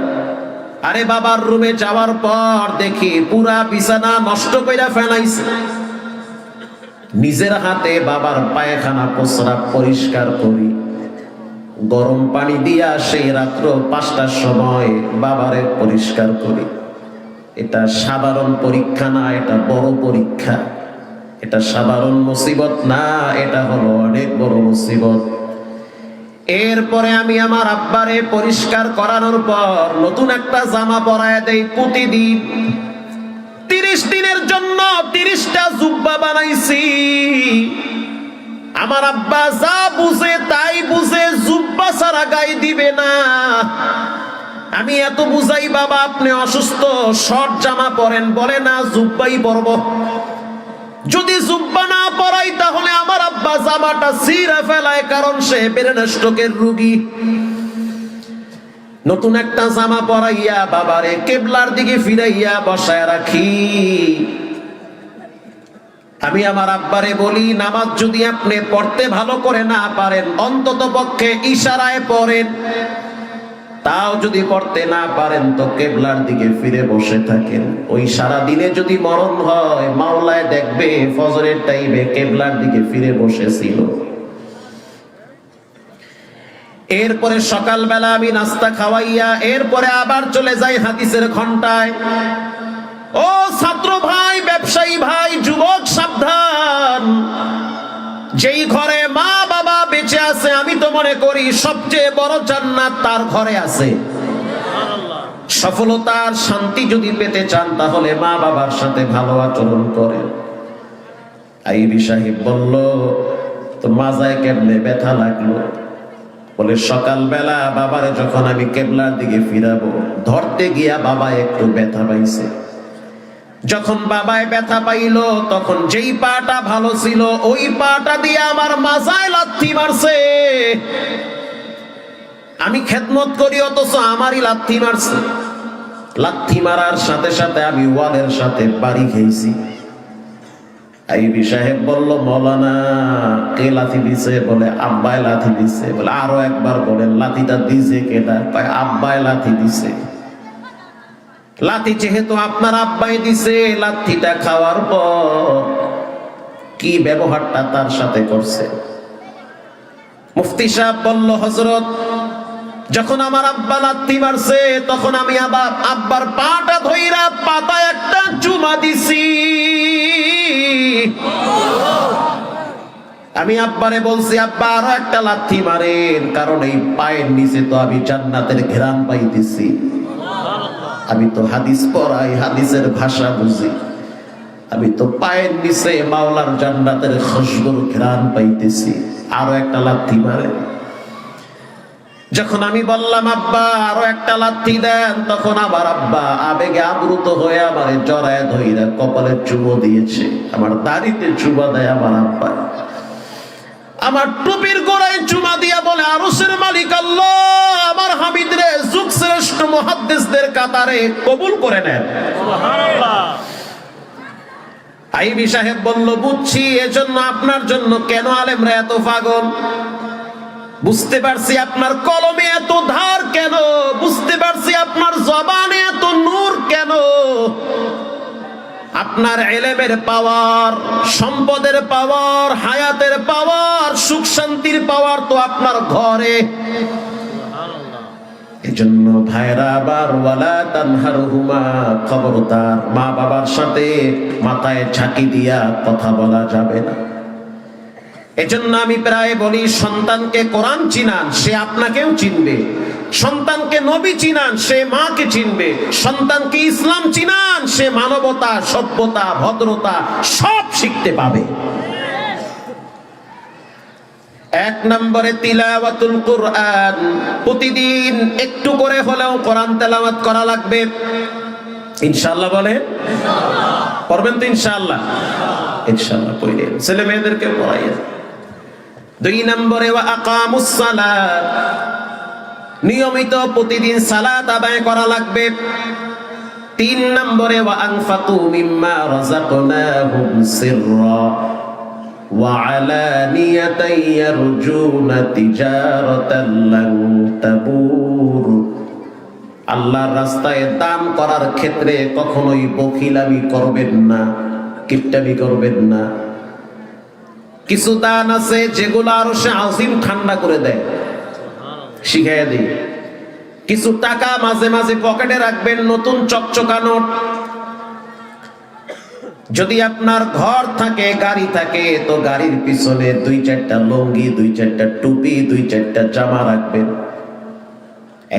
আরে বাবার রুমে যাওয়ার পর দেখি পুরা বিছানা নষ্ট কইরা ফেলাইছে। নিজের হাতে বাবার পায়খানা প্রস্রাব পরিষ্কার করি, গরম পানি দিয়া সেই রাত্র 5টার সময় বাবারে পরিষ্কার করি। এটা সাধারণ পরীক্ষা না, এটা বড় পরীক্ষা। এটা সাধারণ মুসিবত না, এটা হলো অনেক বড় মুসিবত। এরপরে আমি আমার আব্বারে পরিষ্কার করানোর পর নতুন একটা জামা পরায় দেই। প্রতিদিন 30 দিনের জন্য 30টা জুব্বা বানাইছি। আমার আব্বা যা বুঝে তাই বুঝে, জুব্বা ছাড়া গায়ে দিবে না। আমি এত বুঝাই, বাবা আপনি অসুস্থ, শর্ট জামা পরেন, বলে না জুব্বাই পরব। যদি জুব্বা না পরাই তাহলে আমার আব্বা জামাটা ছিঁড়ে ফেলায়, কারণ সে ব্রেন স্ট্রোকের রোগী। নতুন একটা জামা পরাইয়া বাবারে কেবলার দিকে ফিরাইয়া বসায় রাখি। আমি আমার আব্বারে বলি, নামাজ যদি আপনি পড়তে ভালো করে না পারেন, অন্তত পক্ষে ইশারায় পড়েন। তাও যদি পড়তে না পারেন তো কেবলার দিকে ফিরে বসে থাকেন। ওই সারা দিনে যদি মরণ হয়, মাওলায় দেখবে ফজরের টাইমে কেবলার দিকে ফিরে বসেছিল। এরপরে সকালবেলা আমি নাস্তা খাওয়াইয়া এরপরে আবার চলে যাই হাদিসের ঘন্টায়। ও ছাত্র ভাই, ব্যবসায়ী ভাই, যুবক সাবধান। যেই ঘরে মা বাবা বেঁচে আছে, আমি তো মনে করি সবচেয়ে বড় জান্নাত তার ঘরে আছে। সফলতার শান্তি যদি পেতে চান তাহলে মা বাবার সাথে ভালো আচরণ করেন। আইবি সাহেব বলল, তো মাজায় কেমনে ব্যথা লাগলো? বলে সকালবেলা বাবারে যখন আমি কেবলার দিকে ফিরাবো, ধরতে গিয়া বাবা একটু ব্যথা পাইছে। যখন বাবায় ব্যথা পাইল, তখন যেই পাটা ভালো ছিল ওই পাটা দিয়ে আমার মাজায় লাথি মারছে। আমি খেদমত করি অথচ আমারই লাথি মারছে। লাথি মারার সাথে সাথে আমি ওয়ালের সাথে বাড়ি খেয়েছি। আইবি সাহেব বলল, মৌলানা কে লাথি দিছে? বলে আব্বায় লাথি দিছে। বলে আরো একবার বলেন, লাথিটা দিছে কেটা? তাই আব্বায় লাথি দিছে। লাথি যেহেতু আপনার আব্বাই দিছে, লাথিটা খাওয়ার পর কি ব্যবহারটা তার সাথে করছে? মুফতি সাহেব বলল, হযরত যখন আমার আব্বা লাথি মারছে তখন আমি আবার আব্বার পাটা ধইরা পাতায় একটা চুমা দিছি। আমি আব্বারে বলছি, আব্বা আরো একটা লাথি মারেন, কারণ এই পায়ের নিচে তো আমি জান্নাতের ঘ্রাণ পাইতেছি। আমি তো হাদিস পড়াই, হাদিসের ভাষা বুঝি। আমি তো পায়ের নিচে মাওলার জান্নাতের খুশবুর ঘ্রাণ পাইতেছি। আরো একটা লাথি মারে। যখন আমি বললাম আব্বা আরো একটা লাথি দেন, তখন আমার আব্বা আবেগে আপ্লুত হয়ে আমারে জড়ায় ধইরা কপালে চুমো দিয়েছে। আমার দাড়িতে চুমা দেয় আমার আব্বা। আমার টুপির গোড়ায় চুমা দিয়া বলে, আরশের মালিক আল্লাহ আমার হামিদরে যুগ শ্রেষ্ঠ মুহাদ্দিসদের কাতারে কবুল করে নেন। সুবহানাল্লাহ। আইবি সাহেব বলল, বুঝছি এজন্য আপনার জন্য কেন আলেমরা এত পাগল। বুঝতে পারছি আপনার কলমে এত ধার কেন, বুঝতে পারছি আপনার জবানে এত নূর কেন। আপনার ইলমের পাওয়ার, সম্পদের পাওয়ার, হায়াতের পাওয়ার, সুখ শান্তির পাওয়ার তো আপনার ঘরে। এজন্য ভাইরা আবার ওয়ালা তানহারহুমা, খবরদার মা বাবার সাথে মাথায় ঝাঁকি দিয়া কথা বলা যাবে না। এজন্য আমি প্রায় বলি, সন্তানকে কোরআন চিনান, সে আপনাকেও চিনবে। সন্তানকে নবী চিনান, সে মাকে চিনবে। সন্তানকে ইসলাম চিনান, সে মানবতা, সভ্যতা, ভদ্রতা সব শিখতে পাবে। এক নম্বরে তিলাওয়াতুল কুরআন, প্রতিদিন একটু করে হলেও কোরআন তেলাওয়াত করা লাগবে। ইনশাআল্লাহ বলে, ইনশাআল্লাহ পড়বেন তো? ইনশাআল্লাহ, ইনশাআল্লাহ পড়ে ছেলে মেয়েদেরকে পড়াইয়া। দুই নম্বরে ওয়া আকামুস সালাত, নিয়মিত প্রতিদিন সালাত আদায় করা লাগবে। তিন নম্বরে ওয়া আনফাকু মিম্মা রাযাকনাহুম সিররা ওয়া আলানিয়াতান ইয়ারজুনা তিজারাতান লান তাবুর। আল্লাহর রাস্তায় দান করার ক্ষেত্রে কখনোই বখিলামি করবেন না, কিপটামি করবেন না। কিছু দান আছে যেগুলো আরশে আজিম ঠান্ডা করে দেয়, শিখাইয়া দিই। কিছু টাকা মাঝে মাঝে পকেটে রাখবেন, নতুন চকচকা নোট। যদি আপনার ঘর থাকে, গাড়ি থাকে, তো গাড়ির পিছনে 2-4টা লুঙ্গি, 2-4টা টুপি, 2-4টা জামা রাখবেন।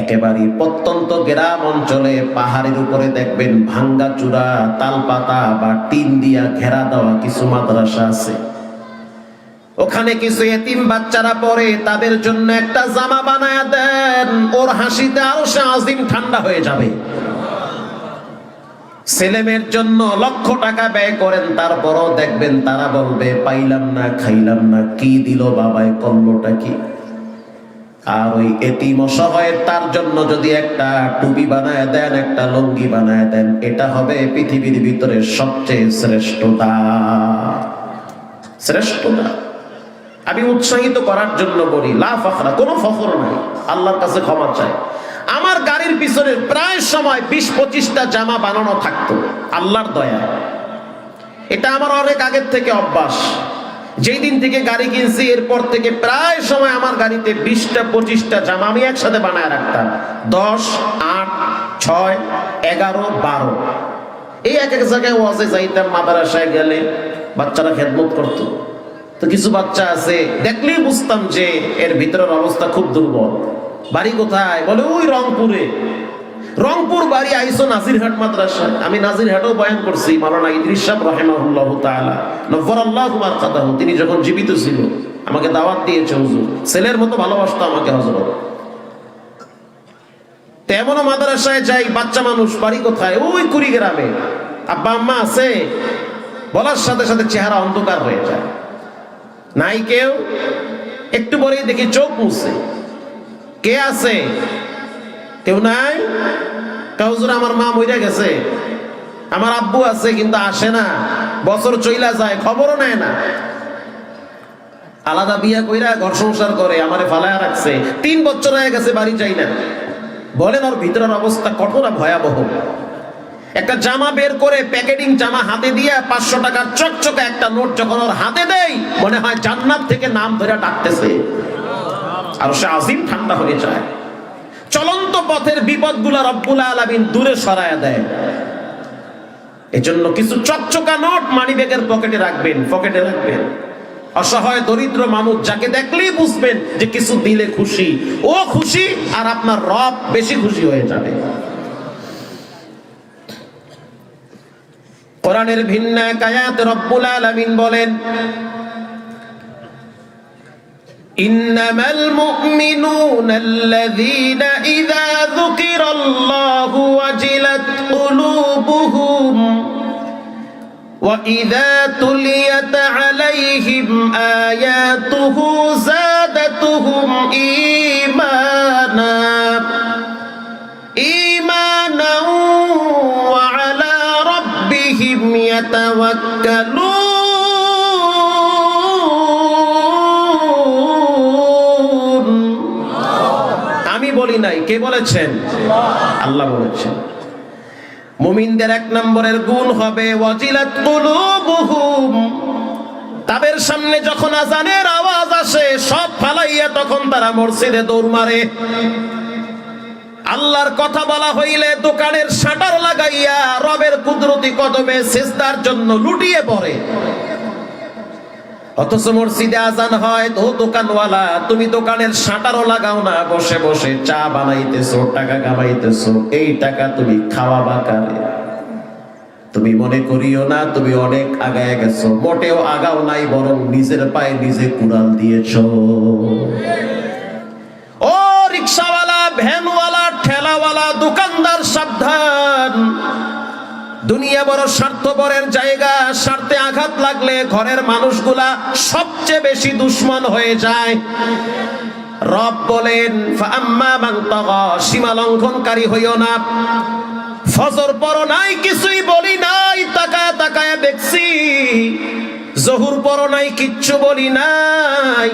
একেবারে প্রত্যন্ত গ্রাম অঞ্চলে পাহাড়ের উপরে দেখবেন ভাঙ্গা চূড়া, তালপাতা বা টিন দিয়া ঘেরা দেওয়া কিছু মাদ্রাসা আছে। ওখানে কিছু এতিম বাচ্চারা পড়ে, তাদের জন্য একটা জামা বানায়া দেন। ওর হাসিতে আরশে আজিম ঠান্ডা হয়ে যাবে। ছেলেমেয়ের জন্য লক্ষ টাকা ব্যয় করেন, তারপরও দেখবেন তারা বলবে পাইলাম না, খাইলাম না, কি দিল বাবায়, করলোটা কি। আর ওই এতিম অসহায়ের তার জন্য যদি একটা টুপি বানায় দেন, একটা লুঙ্গি বানায় দেন, এটা হবে পৃথিবীর ভিতরে সবচেয়ে শ্রেষ্ঠ দান। শ্রেষ্ঠতা। আমি উৎসাহিত করার জন্য বলি, লা ফখরা, কোনো ফখর নাই, আল্লাহর কাছে ক্ষমা চাই। আমার গাড়ির পিছনে প্রায় সময় 20-25টা জামা বানানো থাকতো, আল্লাহর দয়া। এটা আমার অনেক আগের থেকে অভ্যাস। যেই দিন থেকে গাড়ি কিনছি এরপর থেকে প্রায় সময় আমার গাড়িতে 20টা-25টা জামা আমি একসাথে বানায় রাখতাম। 10, 8, 6, 11, 12 এই এক এক জায়গায় ওয়াজে যাইতাম। মাদ্রাসায় গেলে বাচ্চারা খেদমত করতো, তো কিছু বাচ্চা আছে দেখলেই বুঝতাম যে এর ভিতরের অবস্থা খুব দুর্বল। বাড়ি কোথায়? বলে ওই রংপুরে। রংপুর বাড়ি, আইসো নাজিরহাট মাদ্রাসায়। আমি নাজিরহাটেও বয়ান করছি। মাওলানা ইদ্রিস সাহেব রাহিমাহুল্লাহু তাআলা নফরাল্লাহু মারকাদাহু, তিনি যখন জীবিত ছিল আমাকে দাওয়াত দিয়েছে হুজুর, ছেলের মতো ভালোবাসতো আমাকে হযরত। তেমনও মাদ্রাসায় যাই, বাচ্চা মানুষ, বাড়ি কোথায়? ওই কুড়িগ্রামে। আব্বা আম্মা আছে? বলার সাথে সাথে চেহারা অন্ধকার হয়ে যায়, নাই কেউ। একটু পরেই দেখি চোখ মুছছে, কে আছে? কেউ নাই। হুজুর আমার মা মইরা গেছে, আমার আব্বু আছে কিন্তু আসে না, বছর চইলা যায়, খবরও নেয় না। আলাদা বিয়া কইরা ঘর সংসার করে আমারে ফালায়া রাখছে, 3 বছর হয়ে গেছে, বাড়ি যাই না। বলেন ওর ভিতরের অবস্থা কতটা ভয়াবহ। একটা জামা বের করে, প্যাকেটিং জামা হাতে দিয়ে 500 টাকার চকচকে একটা নোট যখন ওর হাতে দেয়, মনে হয় জান্নাত থেকে নাম ধরে ডাকতেছে, আর সে আজিম ঠান্ডা হয়ে যায়। চলন্ত পথের বিপদগুলো রব্বুল আলামিন দূরে সরায়া দেয়। এজন্য কিছু চকচকা নোট মানিব্যাগের পকেটে রাখবেন, পকেটে রাখবেন। অসহায় দরিদ্র মানুষ যাকে দেখলেই বুঝবেন যে কিছু দিলে খুশি, ও খুশি, আর আপনার রব বেশি খুশি হয়ে যাবে। কোরআনের ভিন্ন এক আয়াতে রব্বুল আলামিন বলেন, ইন্নামাল মুমিনুনাল্লাযীনা ইযা যুকিরাল্লাহু ওয়াজিলাত কুলুবুহুম ওয়া ইযা তুলিয়াত আলাইহিম আয়াতুহু যাদাতুহুম ঈমানা ওয়া আলা রাব্বিহিম ইয়াতাওয়াক্কালুন। বলি নাই, কে বলেছেন? আল্লাহ বলেছেন। মুমিনদের 1 নম্বরের গুণ হবে ওয়াজিলাত কুলুবুহুম, তাদের সামনে যখন আযানের আওয়াজ আসে সব ফালাইয়া তখন তারা মসজিদে দৌড় মারে। আল্লাহর কথা বলা হইলে দোকানের শাটার লাগাইয়া রবের কুদরতি কদমে সিজদার জন্য লুটিয়ে পড়ে। অথচ মসজিদে আজান হয় তো দোকানওয়ালা, তুমি দোকানের শাটারও লাগাও না, বসে বসে চা বানাইতেছো, টাকা কামাইতেছো। এই টাকা তুমি খাওয়াবা কারে? তুমি মনে করিও না তুমি অনেক আগায় গেছো, মোটেও আগাও নাই, বরং নিজের পায়ে নিজে কুড়াল দিয়েছো। ও রিকশাওয়ালা, ভ্যানওয়ালা, ঠেলাওয়ালা, দোকানদার, সাবধান। দুনিয়া বড় স্বার্থপরের জায়গা। স্বার্থে আঘাত লাগলে ঘরের মানুষগুলা সবচেয়ে বেশি দুশ্মন হয়ে যায়। রব বলেন, ফাআম্মা মান তাগা, সীমা লঙ্ঘনকারী হইও না। ফজর পড়ো নাই, কিছুই বলি নাই, তাকায় তাকায় দেখছি। জহুর পড়ো নাই, কিচ্ছু বলি নাই।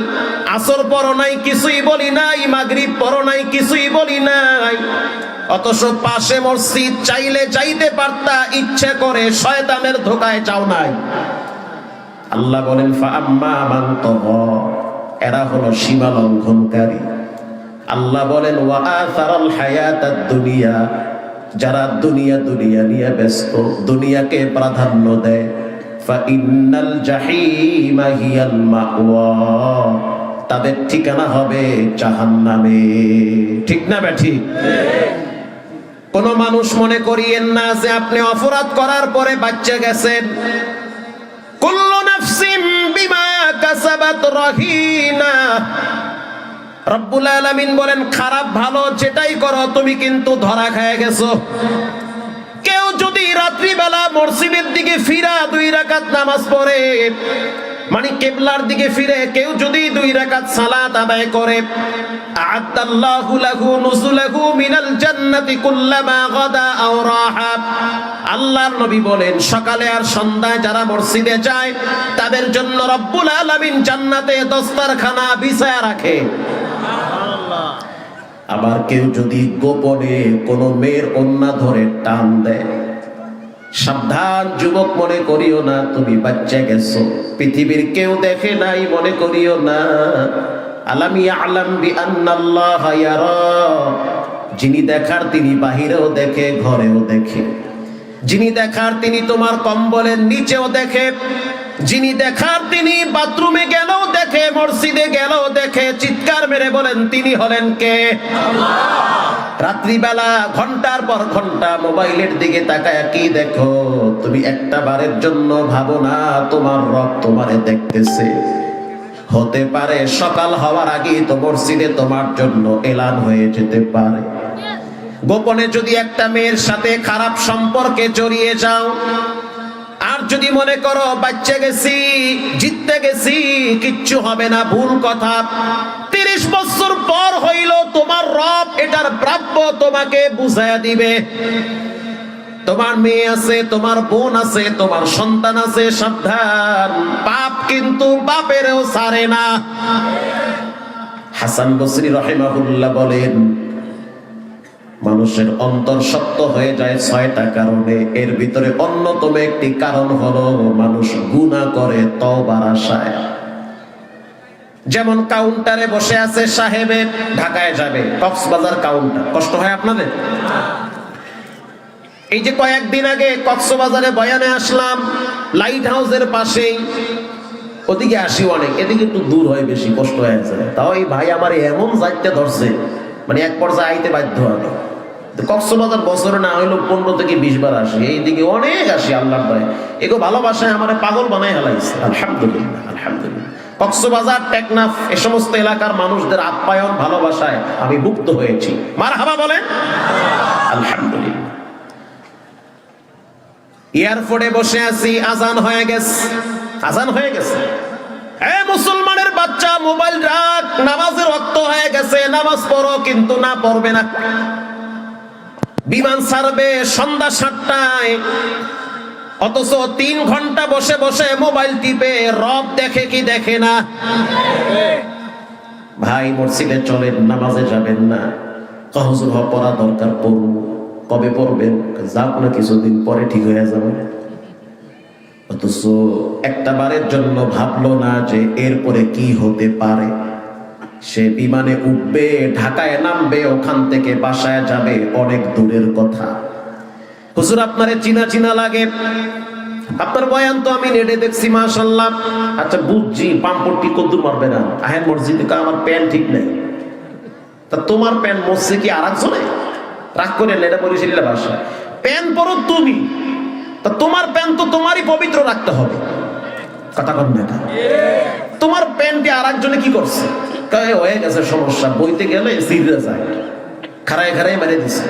আসর পড়ো নাই, কিছুই বলি নাই। মাগরিব পড়ো নাই, কিছুই বলি নাই। অথচ পাশে মসজিদ, চাইলে যাইতে পারতা, ইচ্ছে করে শয়তানের ধোকায় যাও নাই। আল্লাহ বলেন, ফাআম্মা মান তাগা, এরা হলো সীমা লঙ্ঘনকারী। আল্লাহ বলেন, ওয়া আসারাল হায়াতাদ দুনিয়া, যারা দুনিয়া নিয়ে ব্যস্ত, দুনিয়াকে প্রাধান্য দেয়। ফাইন্নাল জাহিমা হিয়াল মাওয়া, তাদের ঠিকানা হবে জাহান্নামে। ঠিক না বেঠিক? কোন মানুষ মনে করিয়েন না যে আপনি অপরাধ করার পরে বাচ্চা গেছেন। কুল্লু নাফসিন বিমা কাসাবাত রাহিনা। রব্বুল আলামিন বলেন, খারাপ ভালো যেটাই করো তুমি কিন্তু ধরা খেয়ে গেছো। কেউ যদি রাত্রিবেলা মসজিদের দিকে ফিরা 2 রাকাত নামাজ পড়ে, মানে কিবলার দিকে ফিরে কেউ যদি 2 রাকাত সালাত আদায় করে, আ'আদাল্লাহু লাহু নুজুলাহু মিনাল জান্নাতি কুল্লামা গাদা আও রাহা, আল্লাহর নবী বলেন সকালে আর সন্ধ্যায় যারা মসজিদে যায় তাদের জন্য রব্বুল আলামিন জান্নাতে দস্তরখানা বিছায়া রাখে। আবার কেউ যদি গোপনে কোনো মেয়ের ওন্না ধরে টান দেয়, সাবধান যুবক, মনে করিও না তুমি বাচ্চা গেছো, পৃথিবীর কেউ দেখে নাই মনে করিও না। আলাম ইয়ালাম বিআন্নাল্লাহা ইয়ারা, যিনি দেখার তিনি বাহিরেও দেখে, ঘরেও দেখে। যিনি দেখার তিনি তোমার কম্বলের নিচেও দেখে। যিনি দেখার তিনি বাথরুমে গেলেও দেখে, মসজিদে গেলেও দেখে। চিৎকার মেরে বলেন তিনি হলেন কে? আল্লাহ। রাত্রিবেলা ঘন্টার পর ঘন্টা মোবাইলের দিকে তাকায় কি দেখো? তুমি একটা বারের জন্য ভাবো না তোমার রব তোমারে দেখতেছে। হতে পারে সকাল হওয়ার আগেই তো মসজিদে তোমার জন্য এলান হয়ে যেতে পারে। গোপনে যদি একটা মেয়ের সাথে খারাপ সম্পর্কে জড়িয়ে যাও, আর যদি মনে করো বাচ্চা গেছি, জিততে গেছি, কিচ্ছু হবে না, ভুল কথা। 30 বছর পর হইল তোমার রব এটার প্রাপ্য তোমাকে বুঝাইয়া দিবে। তোমার মেয়ে আছে, তোমার বোন আছে, তোমার সন্তান আছে, সাবধান, পাপ কিন্তু বাপেরও ছাড়ে না। হাসান বসরি রাহিমাহুল্লাহ বলেন মানুষের অন্তর শক্ত হয়ে যায় 6টা কারণে। এর ভিতরে অন্যতম একটি কারণ হলো মানুষ গুনাহ করে তওবার আশায়। যেমন কাউন্টারে বসে আছে সাহেবে, ঢাকায় যাবে, কক্সবাজার কাউন্টার, কষ্ট হয় আপনাদের? এই যে কয়েকদিন আগে কক্সবাজারে বয়ানে আসলাম, লাইট হাউসের পাশেই, ওদিকে আসি অনেক, এদিকে একটু দূর হয়, বেশি কষ্ট হয়ে যায়। তাও এই ভাই আমার এমন যাইতে ধরছে, মানে এক পর্যায়ে আইতে বাধ্য আমি। কক্সবাজার বছরে না হইলো 15 থেকে 20 বার আসি, এইদিকে অনেক আসি। আল্লাহর দয়ায় এগো ভালোবাসায় আমার পাগল বানাই হালাইছে। আলহামদুলিল্লাহ, আলহামদুলিল্লাহ। কক্সবাজার, টেকনাফ এ সমস্ত এলাকার মানুষদের আপ্যায়ন ভালোবাসায় আমি মুক্ত হয়েছি। মারহাবা বলেন আলহামদুলিল্লাহ। এয়ারপোর্টে বসে আছি, আজান হয়ে গেছে, আজান হয়ে গেছে। মুসলমানের বাচ্চা মোবাইল রাখ, নামাজের ওয়াক্ত হয়ে গেছে, নামাজ পড়ো, কিন্তু না, পড়বে না। বিমান ছাড়বে সন্ধ্যা 7টায়, অথচ 3 ঘন্টা বসে বসে মোবাইল টিপে। রব দেখে কি দেখে না? ভাই মসজিদে চলেন, নামাজে যাবেন না? হুজুর পড়া দরকার, পড়ুন। কবে পড়বেন? যাক না, কিছুদিন পরে ঠিক হয়ে যাবে। অথচ একটা বারের জন্য ভাবলো না যে এরপরে কি হতে পারে। সে বিমানে উঠবে, ঢাকায় নামবে, ওখান থেকে বাসায় যাবে, অনেক দূরের কথা। হুজুর আপনারে চিনা চিনা লাগে, আপনার বয়ান তো আমি নেটে দেখছি, মাশাআল্লাহ। আচ্ছা বুঝছি, পাম্পটি কদ্দুর মারবে না, আহেন মসজিদে, আমার প্যান্ট ঠিক নেই। তা তোমার প্যান্ট মসজিদে কি আর একজনে? রাগ করে নেটে বলেছিলাম বাসায়, প্যান্ট পরো তুমি, তা তোমার প্যান্ট তো তোমারই পবিত্র রাখতে হবে। কথা কন না, তোমার প্যান্টে আর একজনে কি করছে? হয়ে গেছে সমস্যা, বইতে গেলে সিরিয়াস যায়, খাড়ায় খাড়ায় মেরে দিছে।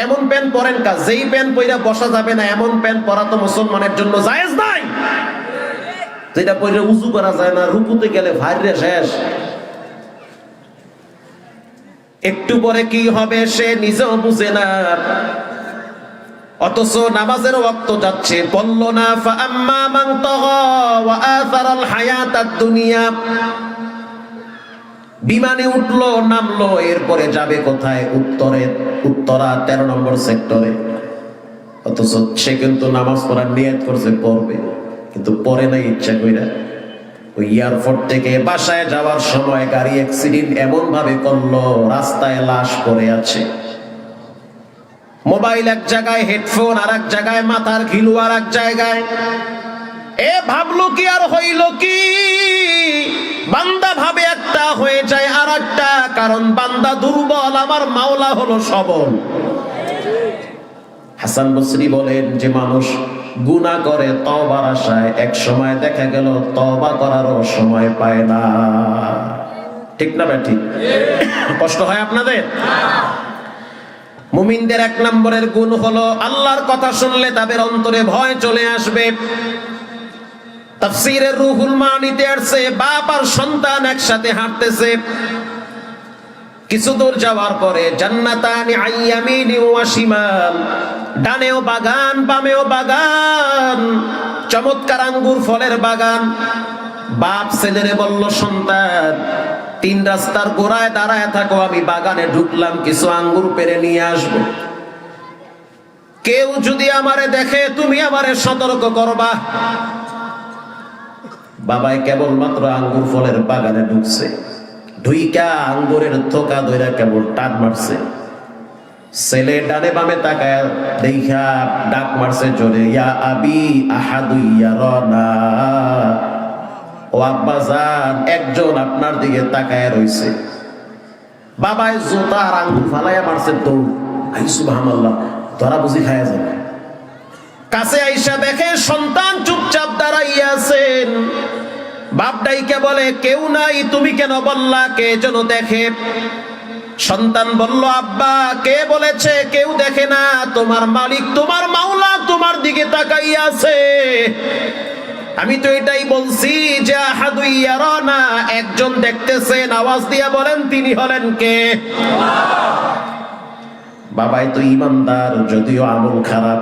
এমন প্যান্ট পরেন কাজ, যেই প্যান্ট পইরা বসা যাবে না, এমন প্যান্ট পরা তো মুসলমানের জন্য জায়েজ নাই। যেটা পইরা উজু করা যায় না, রুকুতে গেলে ভাইরে শেষ। একটু পরে কি হবে সে নিজেও বুঝে না, অথচ নামাজের ওয়াক্ত যাচ্ছে, বলল না ফাআম্মা মান তাগা ওয়া আসারাল হায়াতাদ দুনিয়া। বিমানে উঠলো, নামলো, এরপরে যাবে কোথায়? উত্তরা 13 নম্বর সেক্টরে। অথচ সে কিন্তু নামাজ পড়ার নিয়ত করছে, পড়বে, কিন্তু পড়ে নাই ইচ্ছা কইরা। ওই এয়ারপোর্ট থেকে বাসায় যাওয়ার সময় গাড়ি অ্যাক্সিডেন্ট এমন ভাবে করলো, রাস্তায় লাশ পড়ে আছে। মোবাইল এক জায়গায়, হেডফোন আর এক জায়গায়, মাথার ঘিলু আর এক জায়গায়। এ ভাবলো কি আর হইল কি? বান্দা ভাবে একটা, হয়ে যায় আর একটা। কারণ বান্দা দুর্বল, আমার মাওলা হলো সবল। হাসান বসরি বলেন যে মানুষ গুনাহ করে তওবার আশায়, এক সময় দেখা গেল তওবা করারও সময় পায় না। ঠিক না ভাই? ঠিক। কষ্ট হয় আপনাদের? মুমিনদের 1 নম্বরের গুণ হলো আল্লাহর কথা শুনলে তাদের অন্তরে ভয় চলে আসবে। তাফসীরের রুহুল মানিতে আসছে, বাপ আর সন্তান একসাথে হাঁটতেছে, কিছু দূর যাওয়ার পরে জান্নাতানি আইয়ামিনি ওয়া শিমাল, ডানেও বাগান বামেও বাগান, চমৎকার আঙ্গুর ফলের বাগান। বাপ ছেলেরে বলল, সন্তান 3 রাস্তার গোড়ায় দাঁড়ায় থাকো, আমি বাগানে ঢুকলাম, কিছু আঙ্গুর পেরে নিয়ে আসবো। কেউ যদি আমারে দেখে তুমি আমারে সতর্ক করবা। বাবাই কেবলমাত্র আঙ্গুর ফলের বাগানে ঢুকছে, ঢুইকা আঙ্গুরের থোকা ধইরা কেবল টান মারছে। ছেলে ডানে বামে তাকায় দেখা ডাক মারছে জোরে, ইয়া আবি আহাদু ইয়ারানা, ও আব্বা জান, একজন আপনার দিকে তাকায় রইছে। বাবাই জুতা আর আঙ্গুর ফালাইয়া মারছে দৌড়। আই সুবহানাল্লাহ, ধরা বুঝি খায়া যাবে। কাছে আইসা দেখে সন্তান চুপচাপ দাঁড়াইয়া আছেন। বাপ ডাইকে বলে, কেউ নাই, তুমি কেন বললা কে যেন দেখে? সন্তান বলল, আব্বা কে বলেছে কেউ দেখে না, তোমার মালিক তোমার মাওলা তোমার দিকে তাকাইয়া আছে। আমি তো এটাই বলছি যে আহাদু ইয়ারানা, একজন দেখতেছেন, আওয়াজ দিয়া বলেন তিনি হলেন কে? বাবাই তো ইমানদার, যদিও আমল খারাপ,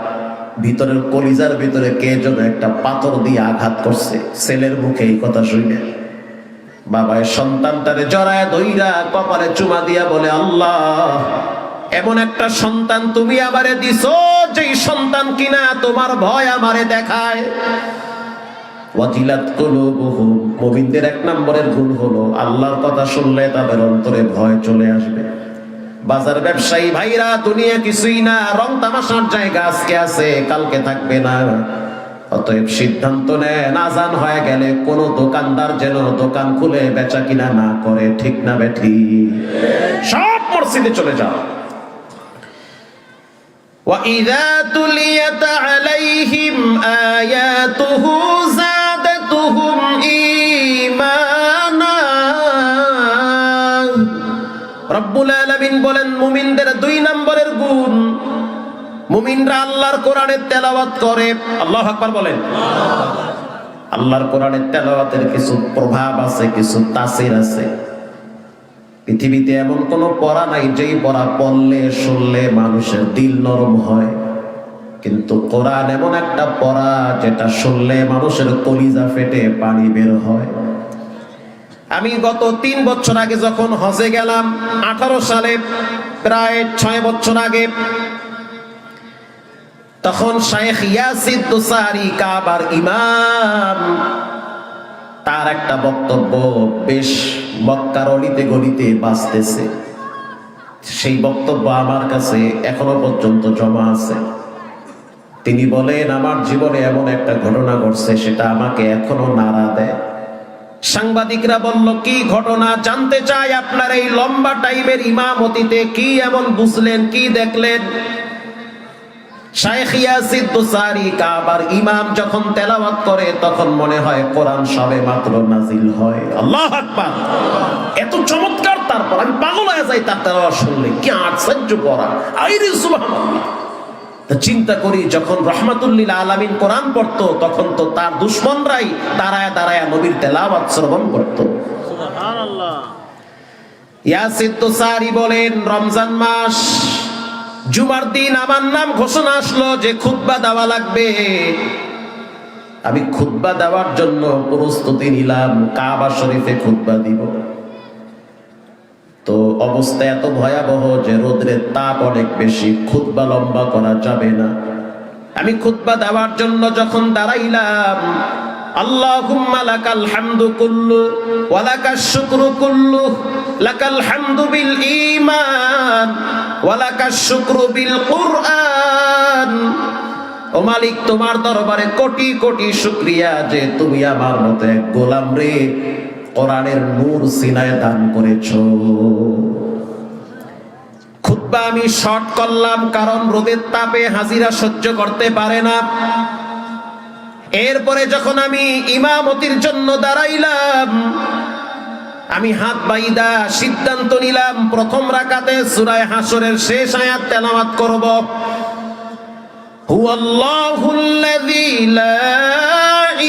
ভিতরের কলিজার ভিতরে কে যেন একটা পাথর দিয়ে আঘাত করছে। ছেলের মুখে এই কথা শুনে বাবাই সন্তানটারে জড়ায় ধইরা কপালে চুমা দিয়া বলে, আল্লাহ, এমন একটা সন্তান তুমি আমারে দিছো, যেই সন্তান কিনা তোমার ভয় আমারে দেখায়। ওয়াজিলাত কুলুবুহুম, মুমিনদের 1 নম্বরের গুণ হলো আল্লাহর কথা শুনলে তাদের অন্তরে ভয় চলে আসবে। বাজার ব্যবসায়ী ভাইরা, দুনিয়া কিছুই না, রং তামাশার জায়গা আজকে আছে কালকে থাকবে না। অতএব সিদ্ধান্ত নেন, আজান হয়ে গেলে কোন দোকানদার যেন দোকান খুলে বেচা কিনা না করে। ঠিক না বেঠি? সব মসজিদে চলে যাও। وَإِذَا تُلِيَتْ عَلَيْهِمْ آيَاتُهُ زَادَتْهُمْ ঈমানা। রব্বুল আলামিন বলেন, মুমিনদের 2 নম্বরের গুণ, মুমিনরা আল্লাহর কোরআনের তেলাওয়াত করে। আল্লাহু আকবার বলেন। আল্লাহর কোরআনের তেলাওয়াতের কিছু প্রভাব আছে, কিছু তাসির আছে। পৃথিবীতে এমন কোন পড়া নাই যেই পড়া পড়লে শুনলে মানুষের দিল নরম হয়, কিন্তু কোরআন এমন একটা পড়া যেটা শুনলে মানুষের কলিজা ফেটে পানি বের হয়। আমি গত 3 বছর আগে যখন হজে গেলাম, 18 সালে, প্রায় 6 বছর আগে, তখন শাইখ ইয়াসির দোসারি কাবার ইমাম, তার একটা বক্তব্য বেশ মক্কার অলিতে গলিতে বাজতেছে। সেই বক্তব্য আমার কাছে এখনো পর্যন্ত জমা আছে। তিনি বলেন, আমার জীবনে এমন একটা ঘটনা ঘটছে, সেটা আমাকে এখনো নাড়া দেয়। সাংবাদিকরা বলল, কি ঘটনা? জানতে চাই আপনার এই লম্বা টাইমের ইমামতিতে কি এমন বুঝলেন, কি দেখলেন? শাইখ ইয়াসির দোসারি কাবার ইমাম যখন তেলাওয়াত করে তখন মনে হয় কোরআন সবে মাত্র নাজিল হয়। আল্লাহু আকবার! এত চমৎকার, তারপর আমি পাগল হয়ে যাই তার তেলাওয়াত শুনলে। কি আশ্চর্য পড়া! আইরে সুবহানাল্লাহ! চিন্তা করি, যখন রাহমাতুল লিল আলামিন কোরআন পড়তো তখন তো তার দুশমনরাই দাঁড়ায় দাঁড়ায় নবীর তেলাওয়াত শ্রবণ করত। সুবহানাল্লাহ! ইয়াসির দোসারি বলেন, রমজান মাস, জুমার দিন আমার নাম ঘোষণা আসলো যে খুতবা দেওয়া লাগবে। আমি খুতবা দেওয়ার জন্য প্রস্তুতি নিলাম, কাবা শরীফে খুতবা দিব। তো অবস্থা এত ভয়াবহ যে রোদ্রের তাপ অনেক বেশি, খুতবা লম্বা করা যাবে না। আমি খুতবা দেওয়ার জন্য যখন দাঁড়াইলাম, আল্লাহুম্মা লাকাল হামদু কুল্লু ওয়া লাকাশ শুকরু কুল্লু, লাকাল হামদু বিল ঈমান ওয়া লাকাশ শুকরু বিল কুরআন। ও মালিক, তোমার দরবারে কোটি কোটি শুকরিয়া যে তুমি আমার মতো এক গোলাম রে কোরআনের নূর সিনায় দান করেছো। খুতবা আমি শর্ট করলাম, কারণ রোদের তাপে হাজিরা সহ্য করতে পারে না। এরপরে যখন আমি ইমামতির জন্য দাঁড়াইলাম, আমি হাত বাইদা সিদ্ধান্ত নিলাম প্রথম রাকাতে সূরা হাশরের শেষ আয়াত তেলাওয়াত করব। হুয়াল্লাহুল্লাযী লা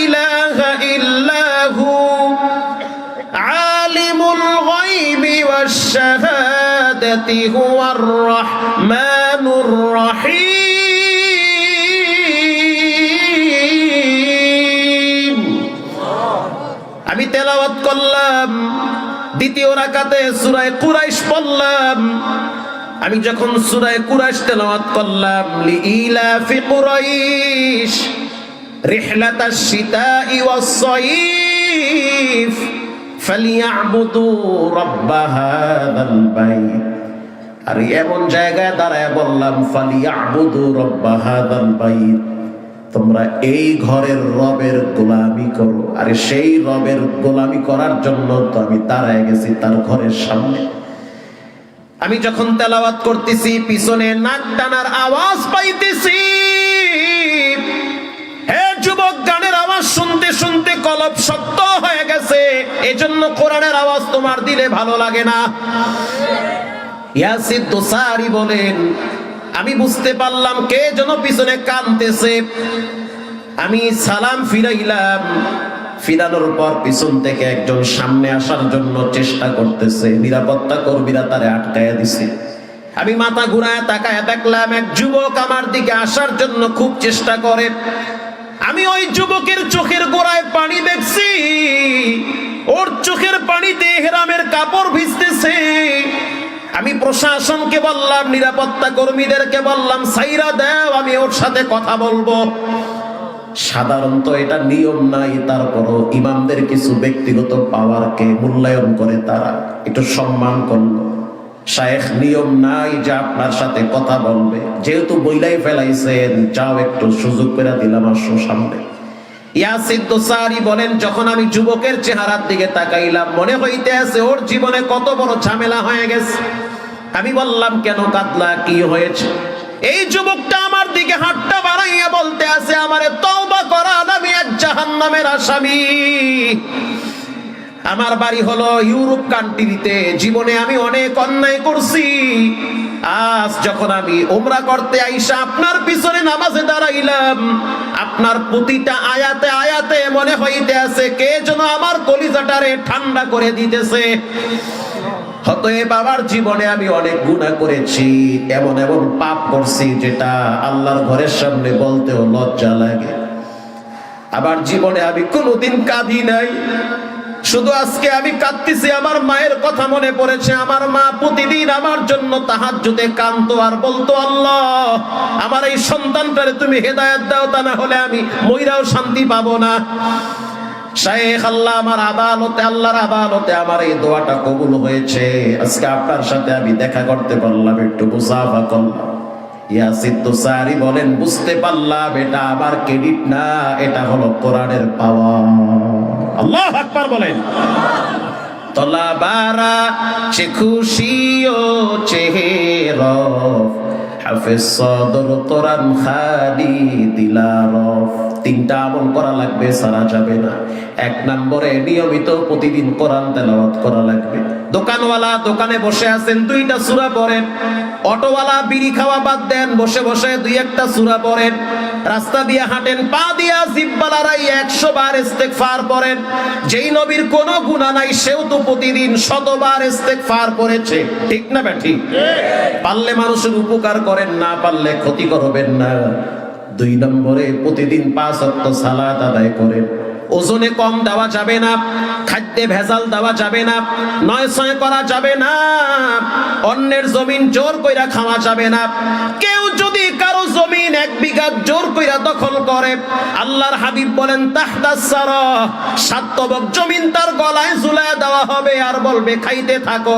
ইলাহা ইল্লা হু আলিমুল গায়বি ওয়াশ শাহাদাতি হুয়ার রাহমানুর রাহিম। তেলাওয়াত করলাম, দ্বিতীয় রাকাতে সূরা কুরাইশ পড়লাম। আমি যখন সূরা কুরাইশ তেলাওয়াত করলাম, লিইলাফি কুরাইশ রিহলাতাশ শিতাই ওয়াস সাইফ ফালিয়াবুদু রাব্ব হাযাল বাইত, আর এমন জায়গায় দাঁড়ায় বললাম ফালিয়াবুদু রাব্ব হাযাল বাইত, তোমরা এই ঘরের রবের গোলামি করো। আর সেই রবের গোলামি করার জন্য তো আমি দাঁড়ায় গেছি তার ঘরের সামনে। আমি যখন তেলাওয়াত করতেছি, পিছনে নাক টানার আওয়াজ পাইতেছি। হে যুবক, গানের আওয়াজ শুনতে শুনতে কলব শক্ত হয়ে গেছে, এজন্য কোরআনের আওয়াজ তোমার দিলে ভালো লাগে না। ইয়াসির দোসারি বলেন, আমি বুঝতে পারলাম কে যেন পিছনে কাঁদতেছে। আমি সালাম ফিরাইলাম, ফিরানোর পর পিছন থেকে একজন সামনে আসার জন্য চেষ্টা করতেছে, নিরাপত্তা কর্মীরা তারে আটকায়া দিছে। আমি মাথা ঘুরায় তাকায় দেখলাম এক যুবক আমার দিকে আসার জন্য খুব চেষ্টা করে। আমি ওই যুবকের চোখের গোড়ায় পানি দেখছি, ওর চোখের পানিতে ইহরামের কাপড় ভিজতেছে। আমি প্রশাসনকে বললাম, নিরাপত্তা কর্মীদেরকে বললাম, সাইরা দাও, আমি ওর সাথে কথা বলবো। সাধারণত এটা নিয়ম নাই, তারপরও ইমামদের কিছু ব্যক্তিগত পাওয়ারকে মূল্যায়ন করে তারা একটু সম্মান করলো। শায়েখ নিয়ম নাই যে আপনার সাথে কথা বলবে, যেহেতু বইলাই ফেলাইছেন, যাও একটু সুযোগ করে দিলাম, আসো সামনে। ইয়াসির দোসারি বলেন, যখন আমি যুবকের চেহারার দিকে তাকাইলাম, মনে হইতে আছে ওর জীবনে কত বড় ঝামেলা হয়ে গেছে। আমি বললাম, কেন কাঁদলা, কি হয়েছে? এই যুবকটা আমার দিকে হাতটা বাড়াইয়া বলতে আছে, আমারে তওবা করান, আমি এক জাহান্নামের আসামি। আমার বাড়ি হলো ইউরোপ কান্ট্রিতে, জীবনে আমি অনেক অন্যায় করছি। আজ যখন আমি উমরা করতে আইসা আপনার পিছনে নামাজে দাঁড়াইলাম, আপনার প্রতিটা আয়াতে আয়াতে মনে হইতে আছে কে যেন আমার কলিজাটারে ঠান্ডা করে দিতেছে। অতএব আমার জীবনে আমি অনেক গুনাহ করেছি, এমন এমন পাপ করছি যেটা আল্লাহর ঘরের সামনে বলতেও লজ্জা লাগে। আবার জীবনে আমি কোনোদিন কাঁদি নাই, শুধু আজকে আমি কাঁদতেছি, আমার মায়ের কথা মনে পড়েছে। আমার মা প্রতিদিন আমার জন্য তাহাজ্জুদে কাঁদতো আর বলতো, আল্লাহ আমার এই সন্তানটারে তুমি হেদায়েত দাও, তা না হলে আমি মইরাও শান্তি পাবো না। শাইখ, আল্লাহ আমার আদালতে, আল্লাহর আদালতে আমার এই দোয়াটা কবুল হয়েছে। আজকে আপনার সাথে আমি দেখা করতে পারলাম, একটু মুসাফা করলাম। ইয়াসির দোসারি বলেন, বুঝতে পারলাম এটা আমার ক্রেডিট না, এটা হলো কোরআনের পাওয়ার। আল্লাহু আকবার বলেন। তলাবারা চে খুশিও চেহেরা, হাফেজ সদর কোরআন খালি দিলারফ। তিনটা আমল করা লাগবে, সারা যাবে না। এক নম্বরে নিয়মিত প্রতিদিন কোরআন তেলাওয়াত করা লাগবে। দোকানওয়ালা দোকানে বসে আছেন, দুইটা সূরা পড়েন। অটোওয়ালা বিড়ি খাওয়া বাদ দেন, বসে বসে দুই একটা সূরা পড়েন। রাস্তা দিয়ে হাঁটেন, পা দিয়া জিহ্বা লড়াই 100 বার ইস্তেগফার পড়েন। যেই নবীর কোনো গুনাহ নাই, সেও তো প্রতিদিন 100 বার ইস্তেগফার পড়েছে, ঠিক না ঠিক? পারলে মানুষের উপকার করেন, না পারলে ক্ষতি করবেন না। 2 নম্বরে প্রতিদিন 5 ওয়াক্ত সালাত আদায় করেন। ওজনে কম দেওয়া যাবে না, খাদ্যে ভেজাল দেওয়া যাবে না, নয় ছয় করা যাবে না, অন্যের জমিন জোর কইরা খাওয়া যাবে না। কেউ যদি কারো জমিন 1 বিঘা জোর কইরা দখল করে, আল্লাহর হাবিব বলেন তাহতাস সারা, 7 তবক জমিন তার গলায় ঝুলায় দেওয়া হবে আর বলবে খাইতে থাকো।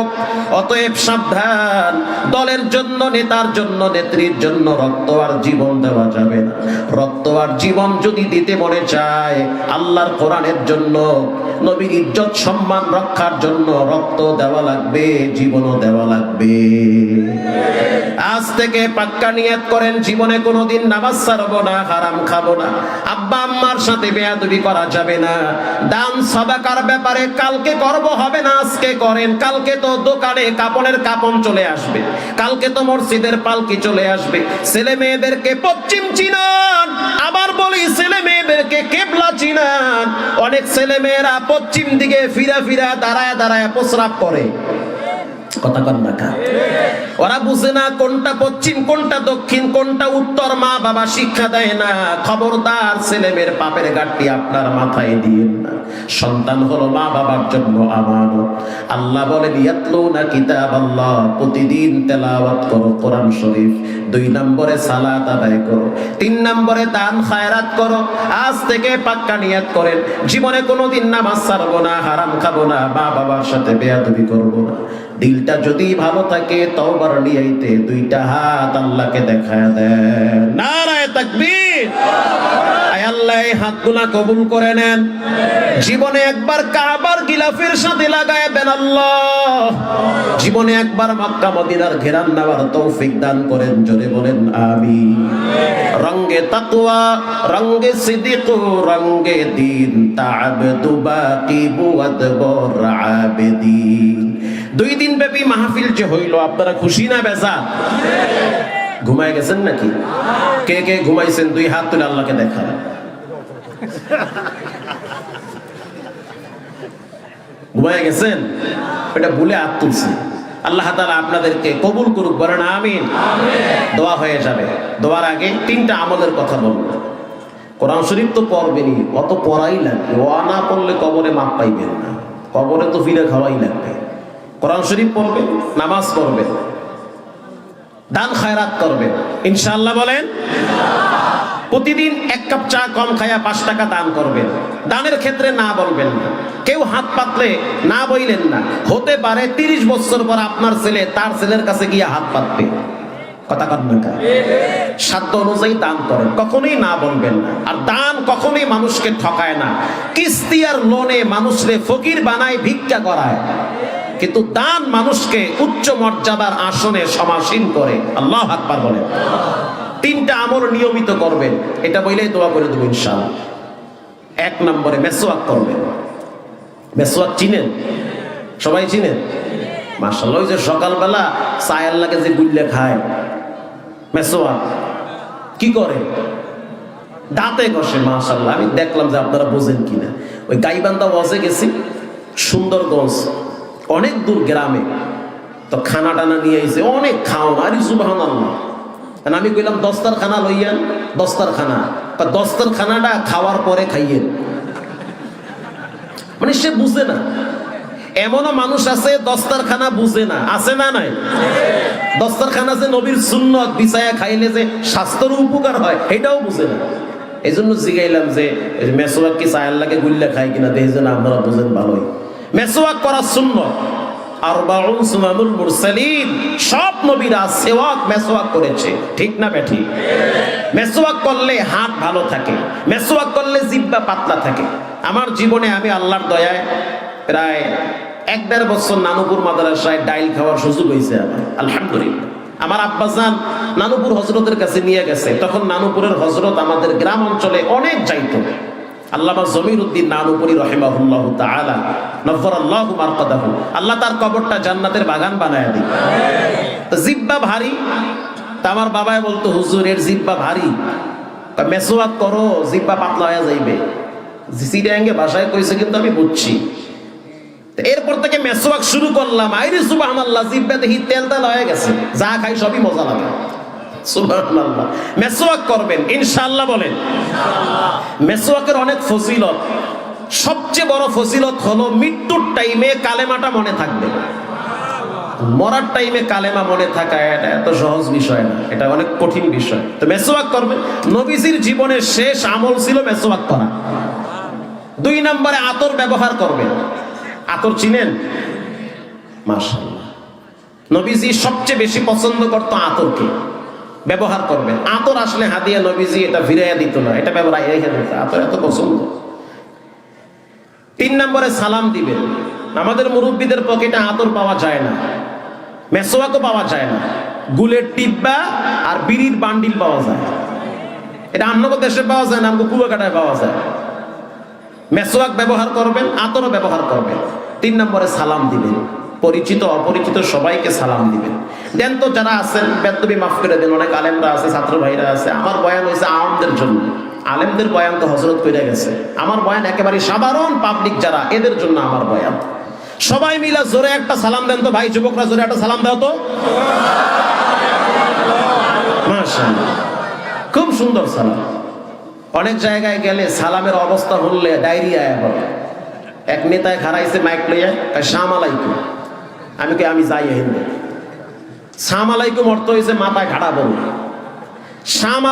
অতএব সাবধান, দলের জন্য, নেতার জন্য, নেত্রীর জন্য রক্ত আর জীবন দেওয়া যাবে না। রক্ত আর জীবন যদি দিতে মনে চায়, আল্লাহর কোরআনের জন্য, নবীর ইজ্জত সম্মান রক্ষার জন্য রক্ত দেওয়া লাগবে, জীবনও দেওয়া লাগবে। আজ থেকে পাক্কা নিয়ত করেন, জীবনে কোনোদিন নামাজ ছাড়বো না, হারাম খাবো না, আব্বা আম্মার সাথে বেয়াদবি করা যাবে না। দান সাদাকার ব্যাপারে কালকে করব হবে না, আজকে করেন। কালকে তো দোকানে কাপড়ের কাপন চলে আসবে, কালকে তো মসজিদের পালকি চলে আসবে। ছেলে মেয়েদেরকে পশ্চিম চিনান, আবার বলি ছেলে মেয়েদেরকে কিবলা চিনান। অনেক ছেলে মেয়েরা পশ্চিম দিকে ফিরা ফিরা দাঁড়ায় দাঁড়ায় প্রস্রাব করে। কথা কন না কা? ওরা বুঝে না কোনটা পশ্চিম কোনটা দক্ষিণ কোনটা উত্তর, মা বাবা শিক্ষা দেয় না। খবরদার ছেলেমেয়ের পাপের গাঁটটি আপনার মাথায় দিয়েন না। সন্তান হলো মা বাবার জন্য আমানত। আল্লাহ বলেন ইয়াতলুনা কিতাবাল্লাহ, প্রতিদিন তেলাওয়াত করো কোরআন শরীফ। 2 নম্বরে সালাত আদায় করো। 3 নম্বরে দান খায়রাত করো। আজ থেকে পাক্কা নিয়ত করেন জীবনে কোনোদিন নামাজ ছাড়বো না, হারাম খাবো না, মা বাবার সাথে বেয়াদবি করবো না। দিলটা যদি ভালো থাকে তওবার নিয়তে 2টা হাত আল্লাহকে দেখায় দেন। নারায়ে তাকবীর। আয় আল্লাহ এই হাতগুলা কবুল করে নেন। জীবনে একবার কাবার গিলাফের সাথে লাগায় দেন আল্লাহ। জীবনে একবার মক্কা মদিনার ঘেরান নেওয়ার তৌফিক দান করেন। জোরে বলেন আমিন। রঙ্গে তাকওয়া রঙ্গে সিদ্দিক রঙ্গে দিন তা'আবদু বাকিবু ওয়াদবর আবেদিন। 2 দিন ব্যাপী মাহফিল যে হইল, আপনারা খুশি না বেজার? ঘুমায় গেছেন নাকি? কে কে ঘুমাইছেন 2 হাত তুলে আল্লাহকে দেখান। ঘুমায় গেছেন? এটা ভুলে হাত তুলছি। আল্লাহ তাআলা আপনাদেরকে কবুল করুক, বলেন আমিন। দোয়া হয়ে যাবে। দোয়ার আগে 3টা আমলের কথা বলবো। কোরআন শরীফ তো পড়বেনই, অত পড়াই লাগবে। ও না পড়লে কবরে মাপ পাইবেন না, কবরে তো ফিরে খাওয়াই লাগবে। কোরআন শরীফ পড়বেন, নামাজ পড়বেন, দান খায়রাত করবেন ইনশাআল্লাহ। বলেন প্রতিদিন 1 কাপ চা কম খায়া 5 টাকা দান করবেন। দানের ক্ষেত্রে না বলবেন না। কেউ হাত পাতলে না বইলেন না। হতে পারে 30 বছর পর আপনার ছেলে তার ছেলের কাছে গিয়ে হাত পাতবে। কথা কন না? সাধ্য অনুযায়ী দান করেন, কখনোই না বলবেন না। আর দান কখনোই মানুষকে ঠকায় না। কিস্তি আর লোনে মানুষকে ফকির বানায়, ভিক্ষা করায়, কিন্তু দান মানুষকে উচ্চ মর্যাদার আসনে সমাসীন করে। আল্লাহু আকবার বলেন। 3টা আমল নিয়মিত করবেন। এটা বলেই দোয়া করে দেব ইনশাআল্লাহ। 1 নম্বরে মেসওয়াক করবেন। মেসওয়াক চিনেন? সবাই চিনেন? মাশাআল্লাহ। ওই যে সকালবেলা চায়ের লাগে যে গুল্লে খায়, মেসওয়াক কি করে? দাঁতে ঘষে। মাশাআল্লাহ। আমি দেখলাম যে আপনারা বোঝেন কিনা। ওই গাইবান্ধা ওয়াজে গেছি, সুন্দরগঞ্জ, অনেক দূর গ্রামে। তো খানা টানা নিয়ে এসে অনেক খাওয়া। আরে সুবহানাল্লাহ। আমি কইলাম দস্তারখানা লইয়ান। দস্তারখানা, দস্তারখানাটা খাওয়ার পরে খাইয়েন। মানে সে বুঝে না। এমনও মানুষ আছে দস্তারখানা বুঝে না, আছে না নাই? দস্তারখানা যে নবীর সুন্নত, বিছায়া খাইলে যে স্বাস্থ্যের উপকার হয় এটাও বুঝে না। এই জন্য জিগাইলাম যে মেসওয়াক কি চায়ের লাগে গুল্লা খায় কিনা, দেখে যেন আপনারা বুঝেন ভালোই। মেসওয়াক করা সুন্নত। 40 সুনানুল মুরসালিন, সব নবীরা সেওয়াক মেসওয়াক করেছে, ঠিক না বেঠি? মেসওয়াক করলে হাত ভালো থাকে, মেসওয়াক করলে জিহ্বা পাতলা থাকে। আমার জীবনে আমি আল্লাহর দয়ায় প্রায় 1-1.5 বছর নানুপুর মাদ্রাসায় ডাইল খাওয়ার সুযোগ হয়েছে আমার, আলহামদুলিল্লাহ। আমার আব্বাজান নানুপুর হযরতের কাছে নিয়ে গেছে। তখন নানুপুরের হযরত আমাদের গ্রাম অঞ্চলে অনেক যাইতো। আল্লামা জমিরউদ্দিন নানুপুরি রাহিমাহুল্লাহু তাআলা নফরাল্লাহু মারকাদাহু, আল্লাহ তার কবরটা জান্নাতের বাগান বানায় দিক। তো জিহ্বা ভারী, তা আমার বাবাই বলতো হুজুর এর জিহ্বা ভারী, মেসওয়াক করো জিহ্বা পাতলা হয়ে যাইবে। সিরিয়াঙ্গে ভাষায় কইছে কিন্তু আমি বুঝছি। এরপর থেকে মেসওয়াক শুরু করলাম। আইরে সুবহানাল্লাহ, জিহ্বা দেখি তেল তেল হয়ে গেছে। যা খাই সবই মজা লাগে। সুবহানাল্লাহ। মেসওয়াক করবেন ইনশাআল্লাহ। বলেন ইনশাআল্লাহ। মেসওয়াকের অনেক ফজিলত। সবচেয়ে বড় ফজিলত হলো মৃত্যুর টাইমে কালেমাটা মনে থাকবে। মরার টাইমে কালেমা মনে থাকা এটা এত সহজ বিষয় না, এটা অনেক কঠিন বিষয়। তো মেসওয়াক করবেন। নবীজির জীবনের শেষ আমল ছিল মেসওয়াক করা। 2 নম্বরে আতর ব্যবহার করবেন। আতর চিনেন? মাশাআল্লাহ। নবীজি সবচেয়ে বেশি পছন্দ করতো আতরকে। ব্যবহার করবেন। আতর আসলে হাদিয়া নবীজি এটা ফিরাইয়া দিত না, এটা ব্যবহার রেখে দিত। আতর এত পছন্দ। 3 নম্বরে সালাম দিবেন। আমাদের মুরব্বীদের পকেটে আতর পাওয়া যায় না, মেসওয়াকও পাওয়া যায় না। গুলের টিব্বা আর বিড়ির বান্ডিল পাওয়া যায়। এটা অন্য দেশে পাওয়া যায় না, আমাকে কুয়াকাটায় পাওয়া যায়। মেসওয়াক ব্যবহার করবেন, আতরও ব্যবহার করবেন। 3 নম্বরে সালাম দিবেন। পরিচিত অপরিচিত সবাইকে সালাম দিবেন। দেন তো যারা আছেন বেদবি মাফ করে দেন। অনেক আলেমরা আছে, ছাত্র ভাইরা আছে। আমার বয়ান হয়েছে আওয়ামদের জন্য। আলেমদের বয়ান তো হযরত কইরা গেছে। আমার বয়ান একেবারে সাধারণ পাবলিক যারা, এদের জন্য আমার বয়ান। সবাই মিলে জোরে একটা সালাম দেন তো ভাই, যুবকরা জোরে একটা সালাম দাও তো। মাশাআল্লাহ, খুব সুন্দর সালাম। অনেক জায়গায় গেলে সালামের অবস্থা হলে ডায়রিয়া হয়। এক নেতায় খারাইছে মাইক লইয়া, সালাম আলাইকুম। আমি যাই হিন্দে। সালাম আলাইকুম অর্থ হয়েছে মাথায় ঘাড়া বল। সালাম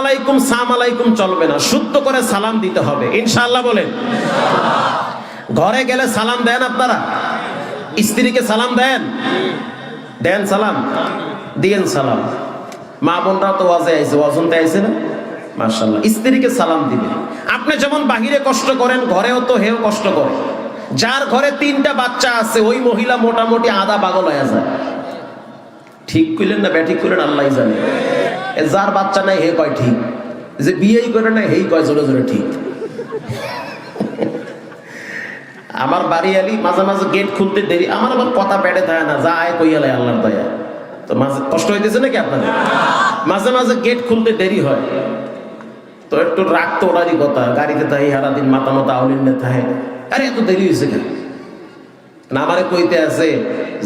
আলাইকুম চলবে না, শুদ্ধ করে সালাম দিতে হবে ইনশাআল্লাহ বলেন। ঘরে গেলে সালাম দেন আপনারা? স্ত্রীকে সালাম দেন? দেন সালাম, দিয়েন সালাম। মা বোনরা তো ওয়াজে আইছে, ওয়াজনতে আইছে না? মাশাআল্লাহ, স্ত্রীকে সালাম দিবেন। আপনি যেমন বাহিরে কষ্ট করেন, ঘরেও তো হেও কষ্ট করে। যার ঘরে 3টা বাচ্চা আছে ওই মহিলা মোটামুটি আধা পাগল হয়ে যায়। ঠিক কইলেন না ব্যাঠিক কইলেন আল্লাহই জানে। যার বাচ্চা নাই হে কয় ঠিক, যে বিয়েই করে না হেই কয় জোরে জোরে ঠিক। আমার বাড়ি আলি মাঝে মাঝে গেট খুলতে দেরি, আমার আবার কথা পেটে থাকে না, যা আয় কইয়ালে আল্লাহর দয়া। তো মাঝে কষ্ট হইতেছে নাকি আপনাদের? মাঝে মাঝে গেট খুলতে দেরি হয়, তো একটু রাখতো ওরারই কথা। গাড়িতে তাই সারা দিন মাথা মাথা আউলিন না থাকে, আরে এত দেরি হয়েছে কেন না? আমারে কইতে আছে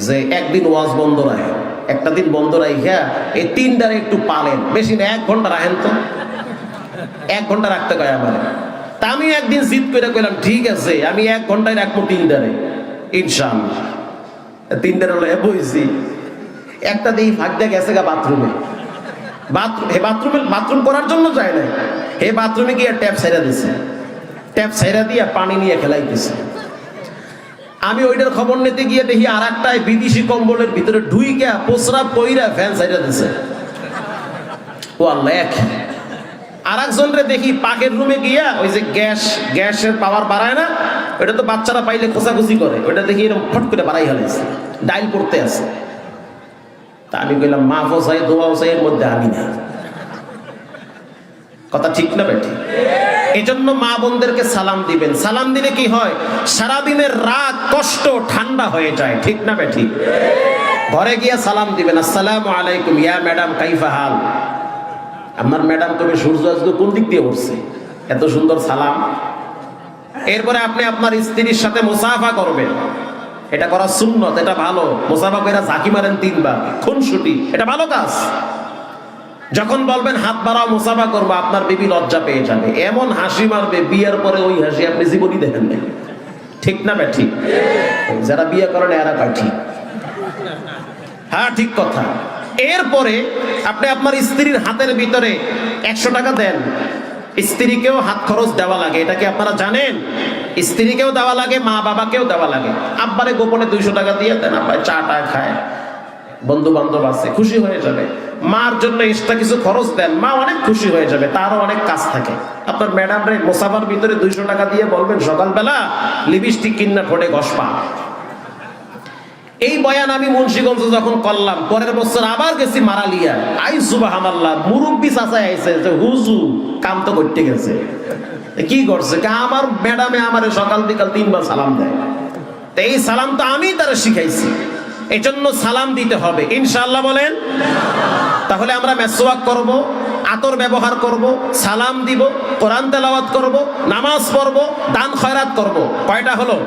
যে একদিন ওয়াজ বন্ধ রাখে, একটা দিন বন্ধ রাখা এই 3টারে একটু পালেন, বেশি না 1 ঘন্টা রাখেন তো। 1 ঘন্টা রাখতে কয় আমার। তা আমি একদিন জিদ করে কইলাম ঠিক আছে আমি 1 ঘন্টায় রাখবো 3টারে ইনশাআল্লাহ। 3টারে বইছি, একটা দিয়ে ফাঁক দিয়ে গেছে গা বাথরুমে। বাথরুম করার জন্য যায় না, হে বাথরুমে গিয়ে ট্যাপ ছাইরা দিছে, ট্যাপ ছাইরা দিয়ে পানি নিয়ে খেলাইতেছে। আমি ওইটার খবর নিতে গিয়ে দেখি আর একটাই বিদেশি কম্বলের ভিতরে ঢুইকা প্রস্রাব কইরা ফ্যান ছাইরা দিছে। ও আল্লাহ। আর একজনরে দেখি পাকের রুমে গিয়া ওই যে গ্যাসের পাওয়ার বাড়ায় না, ওইটা তো বাচ্চারা পাইলে খোঁচাখুচি করে, ওইটা দেখি এরকম ফট করে বাড়াই হালাইছে, ডাইল করতে আছে। তা আমি কইলাম মাফও চাই দোয়াও চাই, এর মধ্যে আমি না। কথা ঠিক না বেঠি? এই জন্য মা বোনদেরকে সালাম দিবেন। সালাম দিলে কি হয়? সারাদিনের রাগ কষ্ট ঠান্ডা হয়ে যায়, ঠিক না বেঠি? ঘরে গিয়া সালাম দিবেন, আসসালামু আলাইকুম ইয়া ম্যাডাম কাইফা হাল। আমার ম্যাডাম তবে সূর্য আজকে কোন দিক দিয়ে উঠছে, এত সুন্দর সালাম। এরপরে আপনি আপনার স্ত্রীর সাথে মুসাফা করবেন, এটা করা সুন্নত, এটা ভালো। মুসাফা করে ঝাঁকি মারেন 3বার, খুনসুটি, এটা ভালো কাজ। যখন বলবেন হাত বাড়াও মুসাফা করবো, আপনার বিবি লজ্জা পেয়ে যাবে, এমন হাসি মারবে বিয়ের পরে ওই হাসি আপনি জীবনই দেখেন না, ঠিক না বে ঠিক? যারা বিয়ে করেন এরা কয় ঠিক। হ্যাঁ ঠিক কথা। এরপরে আপনি আপনার স্ত্রীর হাতের ভিতরে 100 টাকা দেন। স্ত্রীকেও হাত খরচ দেওয়া লাগে, এটা কি আপনারা জানেন? স্ত্রীকেও দেওয়া লাগে, মা বাবাকেও দেওয়া লাগে। আব্বারে গোপনে 200 টাকা দিয়ে দেন, আব্বা চা খায়, বন্ধু বান্ধব আছে, খুশি হয়ে যাবে। মার জন্য এক্সট্রা কিছু খরচ দেন, মা অনেক খুশি হয়ে যাবে, তারও অনেক কাজ থাকে। আপনার ম্যাডামরে মোসাফার ভিতরে 200 টাকা দিয়ে বলবেন সকালবেলা লিপস্টিক কিনা ঠোঁটে ঘষপা। এই বয়ান আমি মুন্সিগঞ্জ যখন করলাম, পরের বছর আবার গেছি মারালিয়া। আই সুবহানাল্লাহ, মুরব্বি চাচাই আইছে যে হুজুর কাম তো করতে গেছে। কি করছে? আমার ম্যাডামে আমারে সকাল বিকাল 3বার সালাম দেয়। তো এই সালাম তো আমি তারা শিখাইছি, এই জন্য সালাম দিতে হবে ইনশাআল্লাহ বলেন। তাহলে আমরা মেসওয়াক করব, আতর ব্যবহার করব, সালাম দিব, কোরআন তেলাওয়াত করব, নামাজ পড়ব, দান খয়রাত করব। কয়টা হলো?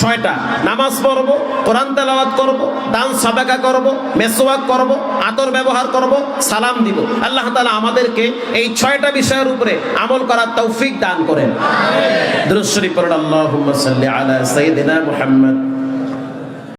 6টা। নামাজ পড়ব, কোরআন তেলাওয়াত করব, দান সাদাকা করব, মেসওয়াক করব, আতর ব্যবহার করব, সালাম দিব। আল্লাহ তাআলা আমাদেরকে এই 6টা বিষয়ের উপরে আমল করার তৌফিক দান করেন। আমিন। দুরূদ শরীফ পড়ুন, আল্লাহুম্মা সাল্লি আলা সাইয়্যিদিনা মুহাম্মদ